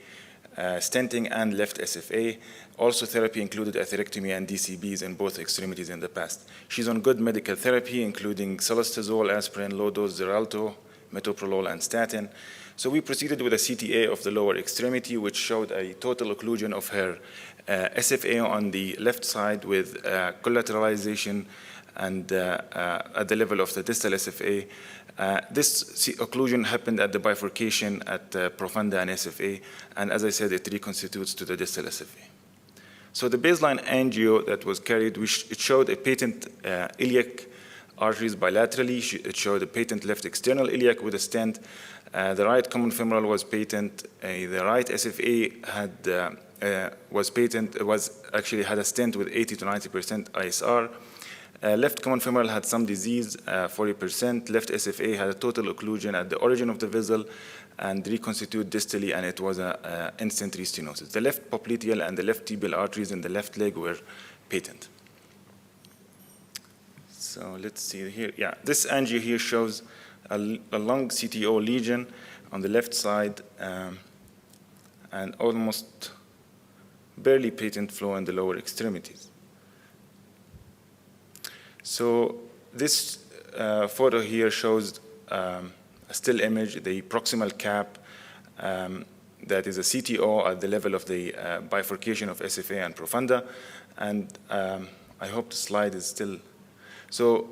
stenting and left SFA. Also, therapy included atherectomy and DCBs in both extremities in the past. She's on good medical therapy, including solostazole, aspirin, low-dose Xarelto, metoprolol, and statin. So we proceeded with a CTA of the lower extremity, which showed a total occlusion of her SFA on the left side with collateralization and at the level of the distal SFA. This occlusion happened at the bifurcation at profunda and SFA, and as I said, it reconstitutes to the distal SFA. So the baseline angio that was carried, it showed a patent iliac arteries bilaterally. It showed a patent left external iliac with a stent. The right common femoral was patent. The right SFA had a stent with 80 to 90% ISR. Left common femoral had some disease, 40%. Left SFA had a total occlusion at the origin of the vessel and reconstituted distally, and it was an instant restenosis. The left popliteal and the left tibial arteries in the left leg were patent. So let's see here. Yeah, this angio here shows a lung CTO lesion on the left side and almost barely patent flow in the lower extremities. So this photo here shows a still image, the proximal cap that is a CTO at the level of the bifurcation of SFA and profunda. And I hope the slide is still. So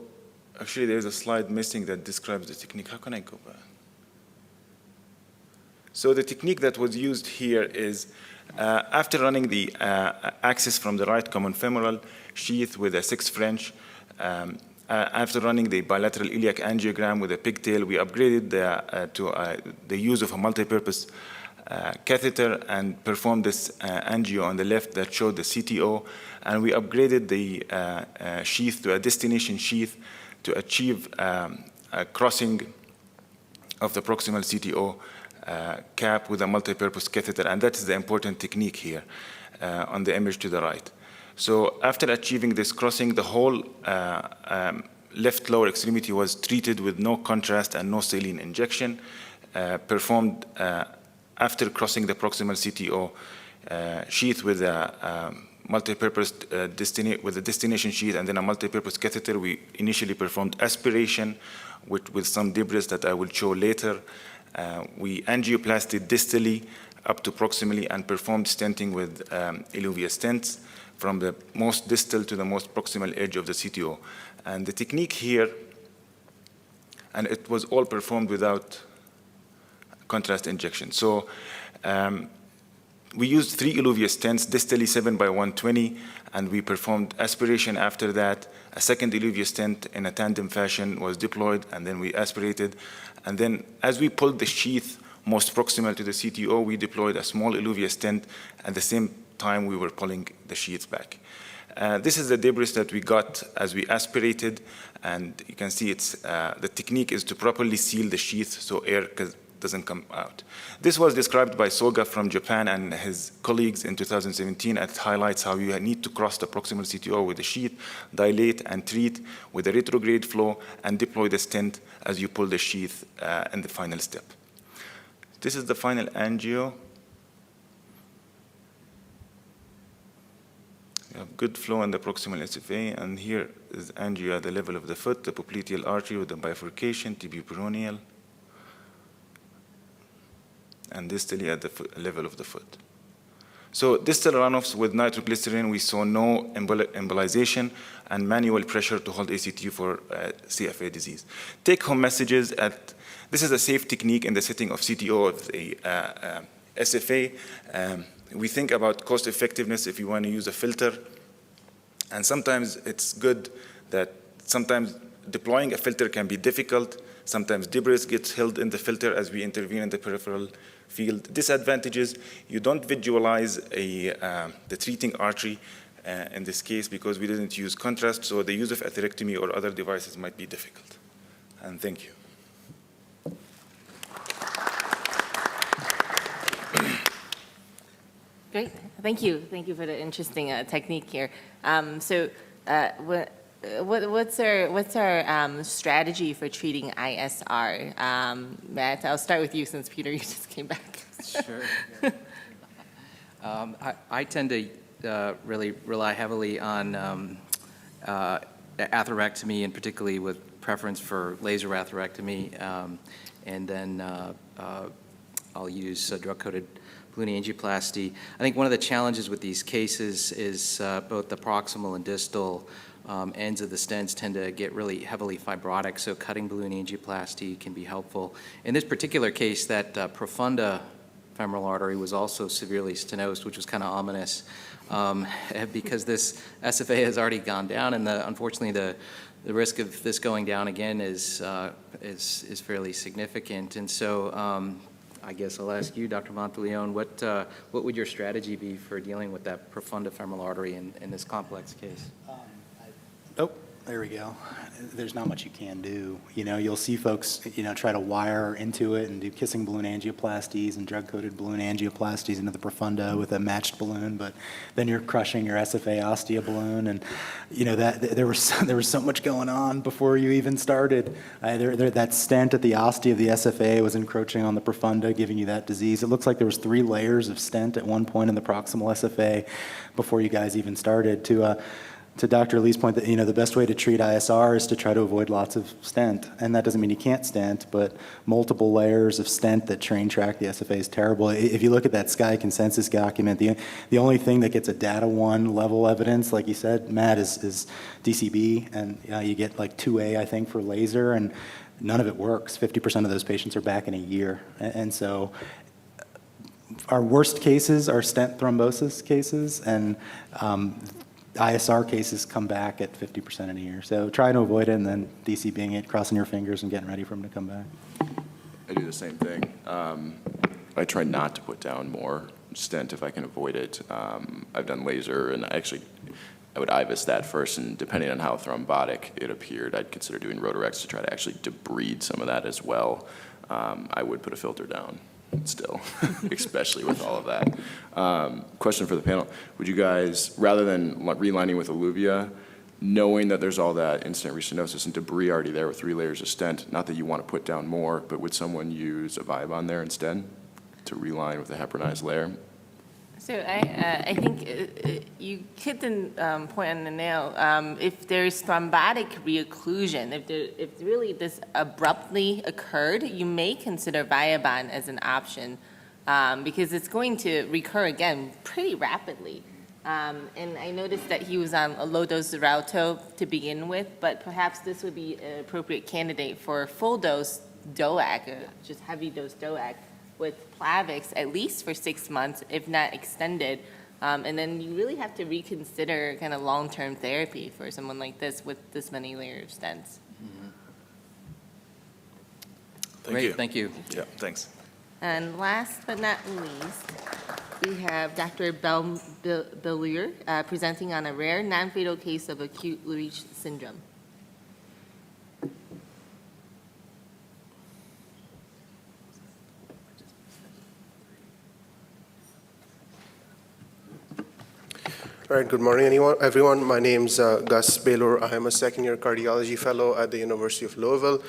actually there's a slide missing that describes the technique. How can I go back? So the technique that was used here is after running the axis from the right common femoral sheath with a 6 French, after running the bilateral iliac angiogram with a pigtail, we upgraded to the use of a multi-purpose catheter and performed this angio on the left that showed the CTO, and we upgraded the sheath to a destination sheath to achieve a crossing of the proximal CTO cap with a multi-purpose catheter, and that is the important technique here on the image to the right. So after achieving this crossing, the whole left lower extremity was treated with no contrast and no saline injection, performed after crossing the proximal CTO sheath with a multi-purpose with a destination sheath and then a multi-purpose catheter. We initially performed aspiration with some debris that I will show later. We angioplasted distally up to proximally and performed stenting with Eluvia stents from the most distal to the most proximal edge of the CTO. And the technique here, and it was all performed without contrast injection. So we used 3 Eluvia stents, distally 7 by 120, and we performed aspiration after that. A second Eluvia stent in a tandem fashion was deployed, and then we aspirated. And then as we pulled the sheath most proximal to the CTO, we deployed a small Eluvia stent. At the same time, we were pulling the sheath back. This is the debris that we got as we aspirated, and you can see it's the technique is to properly seal the sheath so air doesn't come out. This was described by Soga from Japan and his colleagues in 2017. It highlights how you need to cross the proximal CTO with the sheath, dilate and treat with a retrograde flow, and deploy the stent as you pull the sheath in the final step. This is the final angio. You have good flow in the proximal SFA, and here is angio at the level of the foot, the popliteal artery with the bifurcation, tibioperoneal, and distally at the level of the foot. So distal runoffs with nitroglycerin, we saw no embolization and manual pressure to hold ACT for CFA disease. Take-home messages this is a safe technique in the setting of CTO of the SFA. We think about cost effectiveness if you want to use a filter. And sometimes it's good that sometimes deploying a filter can be difficult. Sometimes debris gets held in the filter as we intervene in the peripheral field. Disadvantages, you don't visualize the treating artery in this case because we didn't use contrast, so the use of atherectomy or other devices might be difficult. And thank you. Great, thank you. Thank you for the interesting technique here. What's our strategy for treating ISR? Matt, I'll start with you since Peter, you just came back. Sure. I tend to really rely heavily on atherectomy, and particularly with preference for laser atherectomy, and then I'll use drug-coated balloon angioplasty. I think one of the challenges with these cases is both the proximal and distal ends of the stents tend to get really heavily fibrotic, so cutting balloon angioplasty can be helpful. In this particular case, that profunda femoral artery was also severely stenosed, which was kind of ominous because this SFA has already gone down, and unfortunately the risk of this going down again is fairly significant. And so I guess I'll ask you, Dr. Monteleone, what would your strategy be for dealing with that profunda femoral artery in this complex case? Oh, there we go. There's not much you can do. You'll see folks, try to wire into it and do kissing balloon angioplasties and drug-coated balloon angioplasties into the profunda with a matched balloon, but then you're crushing your SFA ostia balloon, and there was so much going on before you even started. That stent at the ostia of the SFA was encroaching on the profunda, giving you that disease. It looks like there was 3 layers of stent at one point in the proximal SFA before you guys even started. To Dr. Lee's point, that the best way to treat ISR is to try to avoid lots of stent, and that doesn't mean you can't stent, but multiple layers of stent that train track the SFA is terrible. If you look at that SCAI consensus document, the only thing that gets a data 1 level evidence, like you said, Matt, is DCB, and you get like 2A, I think, for laser, and none of it works. 50% of those patients are back in a year, and so our worst cases are stent thrombosis cases, and ISR cases come back at 50% in a year. So try to avoid it, and then DCBing it, crossing your fingers and getting ready for them to come back. I do the same thing. I try not to put down more stent if I can avoid it. I've done laser, and I would IVUS that first, and depending on how thrombotic it appeared, I'd consider doing Rotarex to try to actually debride some of that as well. I would put a filter down still, especially with all of that. Question for the panel. Would you guys, rather than relining with alluvia, knowing that there's all that instant restenosis and debris already there with 3 layers of stent, not that you want to put down more, but would someone use a Viabon there instead to reline with a heparinized layer? So I think you hit the point on the nail. If there's thrombotic reocclusion, if really this abruptly occurred, you may consider Viabon as an option because it's going to recur again pretty rapidly. And I noticed that he was on a low-dose Xarelto to begin with, but perhaps this would be an appropriate candidate for full-dose DOAC, just heavy-dose DOAC, with Plavix at least for 6 months, if not extended. And then you really have to reconsider kind of long-term therapy for someone like this with this many layers of stents. Thank you. Yeah, thanks. And last but not least, we have Dr. Bellier presenting on a rare non-fatal case of acute Leriche syndrome. All right, good morning, everyone. My name's Gus Baylor. I am a second-year cardiology fellow at the University of Louisville,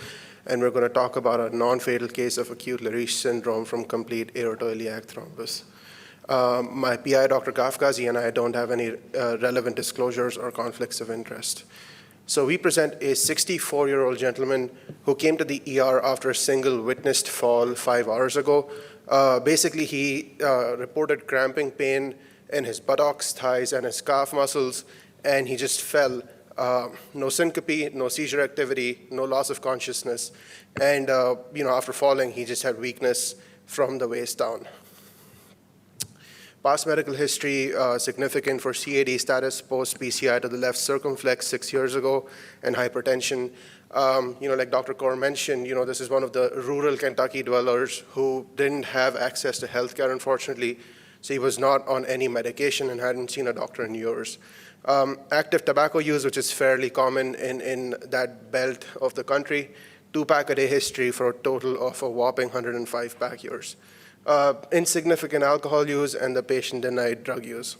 and we're going to talk about a non-fatal case of acute Leriche syndrome from complete aortoiliac thrombus. My PI, Dr. Kafkazi, and I don't have any relevant disclosures or conflicts of interest. So we present a 64-year-old gentleman who came to the ER after a single witnessed fall 5 hours ago. Basically, he reported cramping pain in his buttocks, thighs, and his calf muscles, and he just fell. No syncope, no seizure activity, no loss of consciousness, and after falling, he just had weakness from the waist down. Past medical history significant for CAD status, post-PCI to the left circumflex 6 years ago, and hypertension. Like Dr. Kaur mentioned, this is one of the rural Kentucky dwellers who didn't have access to healthcare, unfortunately. So he was not on any medication and hadn't seen a doctor in years. Active tobacco use, which is fairly common in that belt of the country, 2-pack-a-day history for a total of a whopping 105 pack years. Insignificant alcohol use, and the patient denied drug use.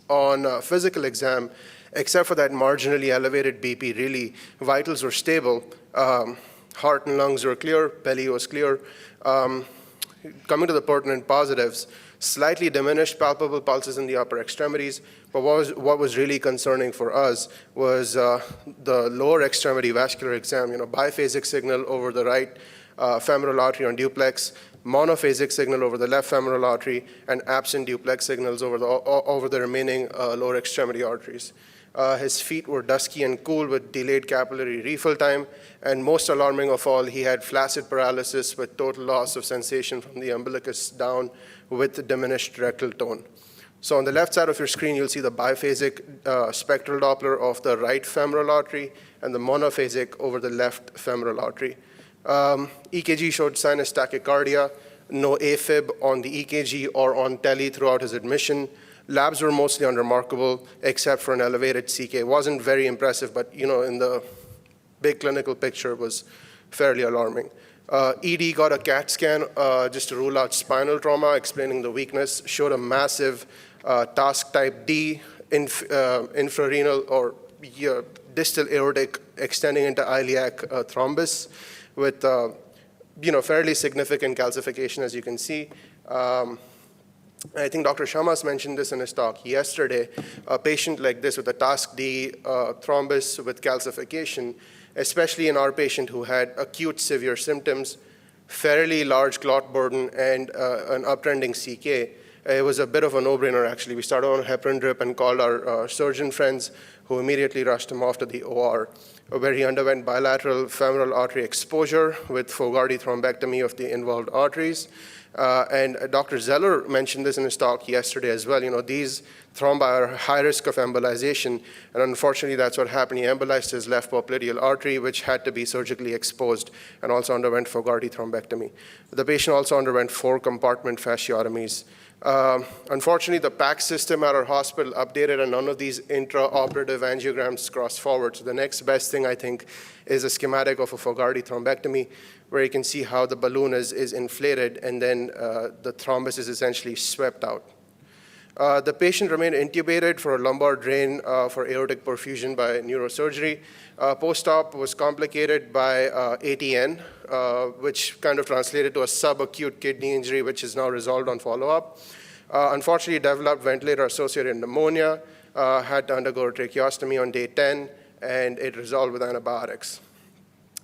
On physical exam, except for that marginally elevated BP, really, vitals were stable. Heart and lungs were clear, belly was clear. Coming to the pertinent positives, slightly diminished palpable pulses in the upper extremities, but what was really concerning for us was the lower extremity vascular exam, biphasic signal over the right femoral artery on duplex, monophasic signal over the left femoral artery, and absent duplex signals over the remaining lower extremity arteries. His feet were dusky and cool with delayed capillary refill time. And most alarming of all, he had flaccid paralysis with total loss of sensation from the umbilicus down with diminished rectal tone. So on the left side of your screen, you'll see the biphasic spectral Doppler of the right femoral artery and the monophasic over the left femoral artery. EKG showed sinus tachycardia, no AFib on the EKG or on tele throughout his admission. Labs were mostly unremarkable, except for an elevated CK. It wasn't very impressive, but in the big clinical picture, it was fairly alarming. ED got a CAT scan just to rule out spinal trauma, explaining the weakness, showed a massive task type D infrarenal or distal aortic extending into iliac thrombus with fairly significant calcification, as you can see. I think Dr. Shamas mentioned this in his talk yesterday. A patient like this with a task D thrombus with calcification, especially in our patient who had acute severe symptoms, fairly large clot burden, and an uptrending CK, it was a bit of a no-brainer, actually. We started on a heparin drip and called our surgeon friends, who immediately rushed him off to the OR, where he underwent bilateral femoral artery exposure with Fogarty thrombectomy of the involved arteries. And Dr. Zeller mentioned this in his talk yesterday as well. These thrombi are high risk of embolization, and unfortunately that's what happened. He embolized his left popliteal artery, which had to be surgically exposed, and also underwent Fogarty thrombectomy. The patient also underwent 4 compartment fasciotomies. Unfortunately, the PACC system at our hospital updated, and none of these intraoperative angiograms crossed forward. So the next best thing, I think, is a schematic of a Fogarty thrombectomy, where you can see how the balloon is inflated, and then the thrombus is essentially swept out. The patient remained intubated for a lumbar drain for aortic perfusion by neurosurgery. Post-op was complicated by ATN, which kind of translated to a subacute kidney injury, which is now resolved on follow-up. Unfortunately, developed ventilator-associated pneumonia, had to undergo a tracheostomy on day 10, and it resolved with antibiotics.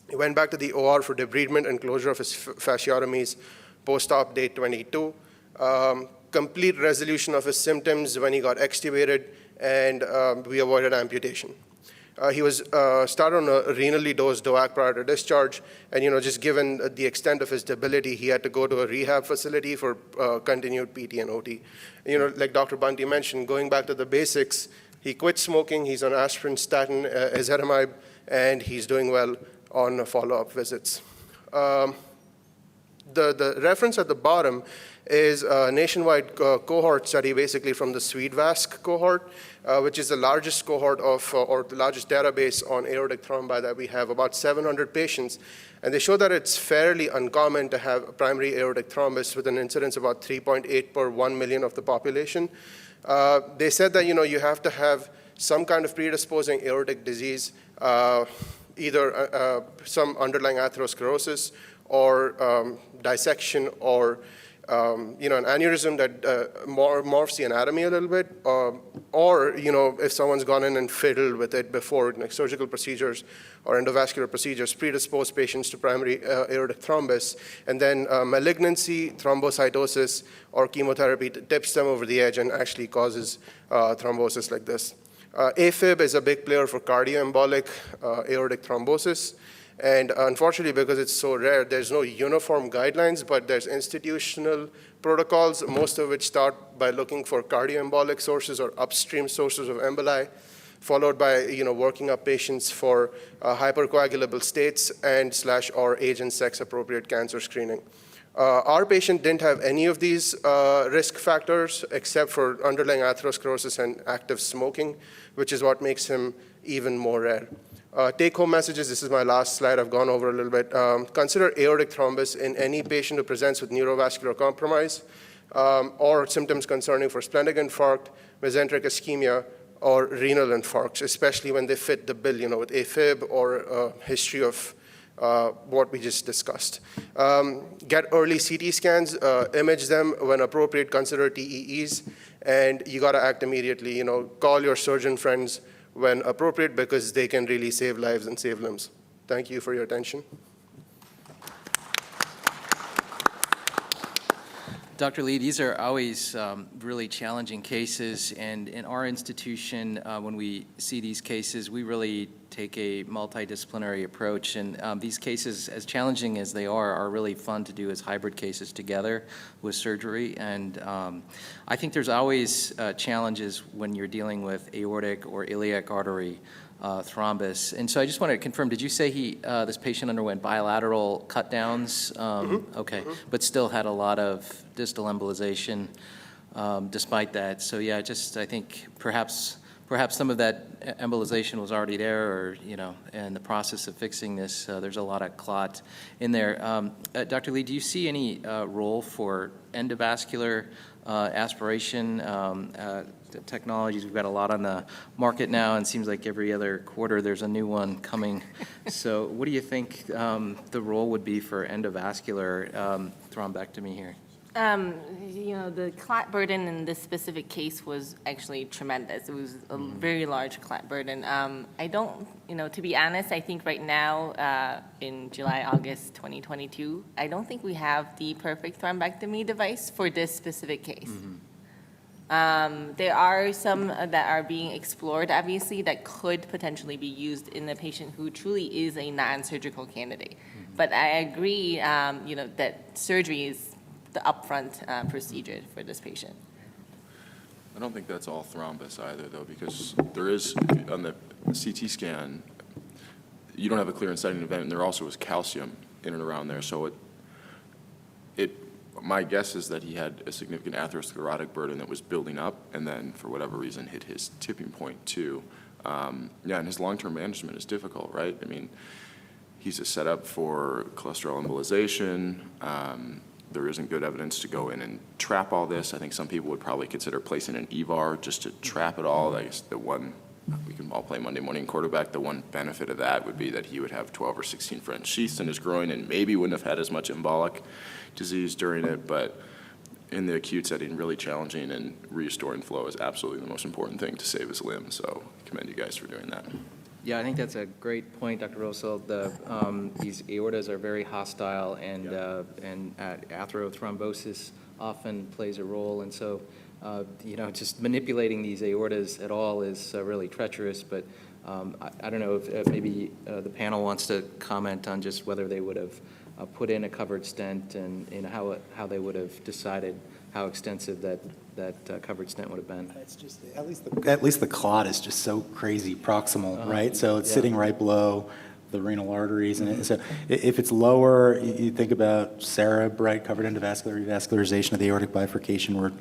He went back to the OR for debridement and closure of his fasciotomies post-op day 22. Complete resolution of his symptoms when he got extubated, and we avoided amputation. He was started on a renally dosed DOAC prior to discharge, and just given the extent of his debility, he had to go to a rehab facility for continued PT and OT. Like Dr. Bunty mentioned, going back to the basics, he quit smoking, he's on aspirin, statin, ezetimibe, and he's doing well on follow-up visits. The reference at the bottom is a nationwide cohort study, basically from the SwedeVasc cohort, which is the largest cohort of, or the largest database on aortic thrombi that we have, about 700 patients. And they show that it's fairly uncommon to have a primary aortic thrombus with an incidence of about 3.8 per 1 million of the population. They said that, you have to have some kind of predisposing aortic disease, either some underlying atherosclerosis or dissection or an aneurysm that morphs the anatomy a little bit, or if someone's gone in and fiddled with it before, like surgical procedures or endovascular procedures, predispose patients to primary aortic thrombus, and then malignancy, thrombocytosis, or chemotherapy tips them over the edge and actually causes thrombosis like this. AFib is a big player for cardioembolic aortic thrombosis. And unfortunately, because it's so rare, there's no uniform guidelines, but there's institutional protocols, most of which start by looking for cardioembolic sources or upstream sources of emboli, followed by working up patients for hypercoagulable states and / or age and sex appropriate cancer screening. Our patient didn't have any of these risk factors except for underlying atherosclerosis and active smoking, which is what makes him even more rare. Take-home messages, this is my last slide, I've gone over a little bit. Consider aortic thrombus in any patient who presents with neurovascular compromise or symptoms concerning for splenic infarct, mesenteric ischemia, or renal infarcts, especially when they fit the bill, with AFib or history of what we just discussed. Get early CT scans, image them when appropriate, consider TEEs, and you gotta act immediately. Call your surgeon friends when appropriate, because they can really save lives and save limbs. Thank you for your attention. Dr. Lee, these are always really challenging cases, and in our institution, when we see these cases, we really take a multidisciplinary approach, and these cases, as challenging as they are really fun to do as hybrid cases together with surgery, and I think there's always challenges when you're dealing with aortic or iliac artery thrombus. And so I just wanted to confirm, did you say this patient underwent bilateral cut downs? Okay, but still had a lot of distal embolization despite that. So yeah, I think perhaps some of that embolization was already there, or, in the process of fixing this, there's a lot of clot in there. Dr. Lee, do you see any role for endovascular aspiration technologies? We've got a lot on the market now, and it seems like every other quarter there's a new one coming. So what do you think the role would be for endovascular thrombectomy here? The clot burden in this specific case was actually tremendous. It was a very large clot burden. I don't, to be honest, I think right now in July, August 2022, I don't think we have the perfect thrombectomy device for this specific case. There are some that are being explored, obviously, that could potentially be used in a patient who truly is a non-surgical candidate. But I agree, that surgery is the upfront procedure for this patient. I don't think that's all thrombus either, though, because there is, on the CT scan, you don't have a clear inciting event, and there also was calcium in and around there. So my guess is that he had a significant atherosclerotic burden that was building up, and then, for whatever reason, hit his tipping point, too. And his long-term management is difficult, right? I mean, he's a setup for cholesterol embolization. There isn't good evidence to go in and trap all this. I think some people would probably consider placing an EVAR just to trap it all. I guess we can all play Monday morning quarterback. The one benefit of that would be that he would have 12 or 16 French sheaths in his groin and maybe wouldn't have had as much embolic disease during it. But in the acute setting, really challenging, and restoring flow is absolutely the most important thing to save his limb. So I commend you guys for doing that. Yeah, I think that's a great point, Dr. Rossel. These aortas are very hostile, and atherothrombosis often plays a role. And so, just manipulating these aortas at all is really treacherous. But I don't know if maybe the panel wants to comment on just whether they would have put in a covered stent, and how they would have decided how extensive that covered stent would have been. It's just, at least the clot is just so crazy proximal, right? So it's sitting right below the renal arteries, and so if it's lower, you think about CEREB, right? Covered endovascular revascularization of the aortic bifurcation, or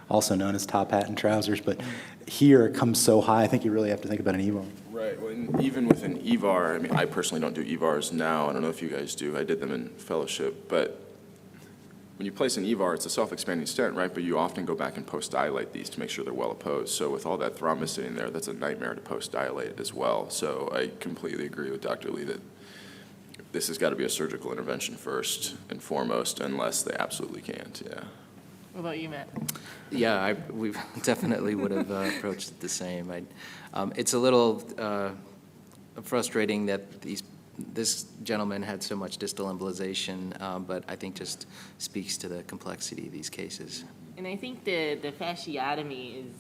also known as top hat and trousers. But here it comes so high, I think you really have to think about an EVAR. Right. Well, and even with an EVAR, I mean, I personally don't do EVARs now. I don't know if you guys do. I did them in fellowship, but when you place an EVAR, it's a self-expanding stent, right? But you often go back and post-dilate these to make sure they're well opposed. So with all that thrombus sitting there, that's a nightmare to post-dilate as well. So I completely agree with Dr. Lee that this has got to be a surgical intervention first and foremost, unless they absolutely can't, yeah. What about you, Matt? Yeah, we definitely would have approached it the same. It's a little frustrating that this gentleman had so much distal embolization, but I think just speaks to the complexity of these cases. And I think the fasciotomy is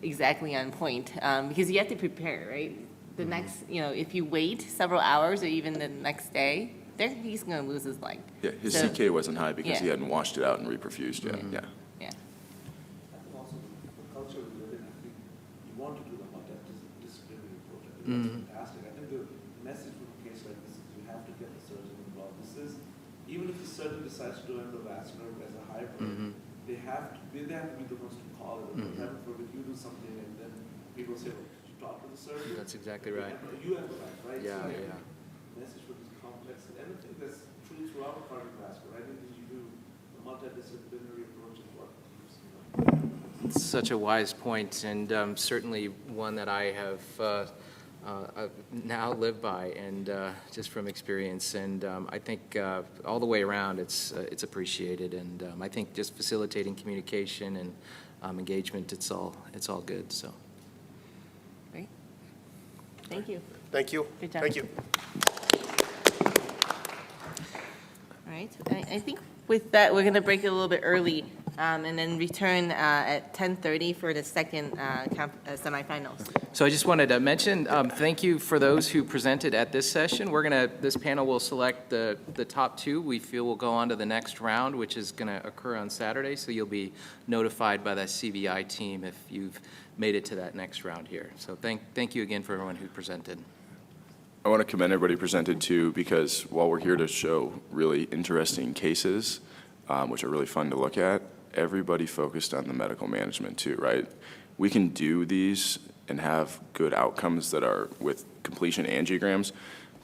exactly on point, because you have to prepare, right? The next, if you wait several hours or even the next day, he's going to lose his leg. Yeah, his CK wasn't high because he hadn't washed it out and reperfused yet, yeah. Yeah. I think also the culture we live in, I think you want to do the multidisciplinary approach. I think that's fantastic. I think the message from a case like this is you have to get the surgeon involved. Even if the surgeon decides to do endovascular as a hybrid, they have to be the ones to call it. Heaven forbid you do something and then people say, well, did you talk to the surgeon? That's exactly right. You have the right, right? Yeah, so yeah. Message for this complex, and I think that's true throughout cardiovascular. I think that you do a multidisciplinary approach is what keeps, It's such a wise point, and certainly one that I have now live by, and just from experience. And I think all the way around, it's appreciated, and I think just facilitating communication and engagement, it's all good. So, Great. Thank you. Thank you. Good job. Thank you. All right. I think with that, we're going to break a little bit early and then return at 10:30 for the second semifinals. So I just wanted to mention, thank you for those who presented at this session. This panel will select the top two we feel will go on to the next round, which is going to occur on Saturday. So you'll be notified by the CVI team if you've made it to that next round here. So thank you again for everyone who presented. I want to commend everybody who presented too, because while we're here to show really interesting cases, which are really fun to look at, everybody focused on the medical management too, right? We can do these and have good outcomes that are with completion angiograms,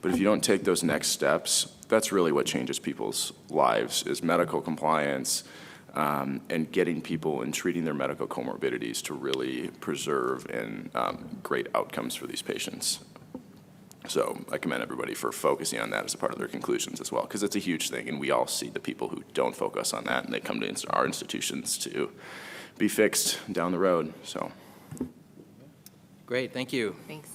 but if you don't take those next steps, that's really what changes people's lives, is medical compliance and getting people and treating their medical comorbidities to really preserve and great outcomes for these patients. So I commend everybody for focusing on that as a part of their conclusions as well, because it's a huge thing, and we all see the people who don't focus on that, and they come to our institutions to be fixed down the road. So, great, thank you. Thanks.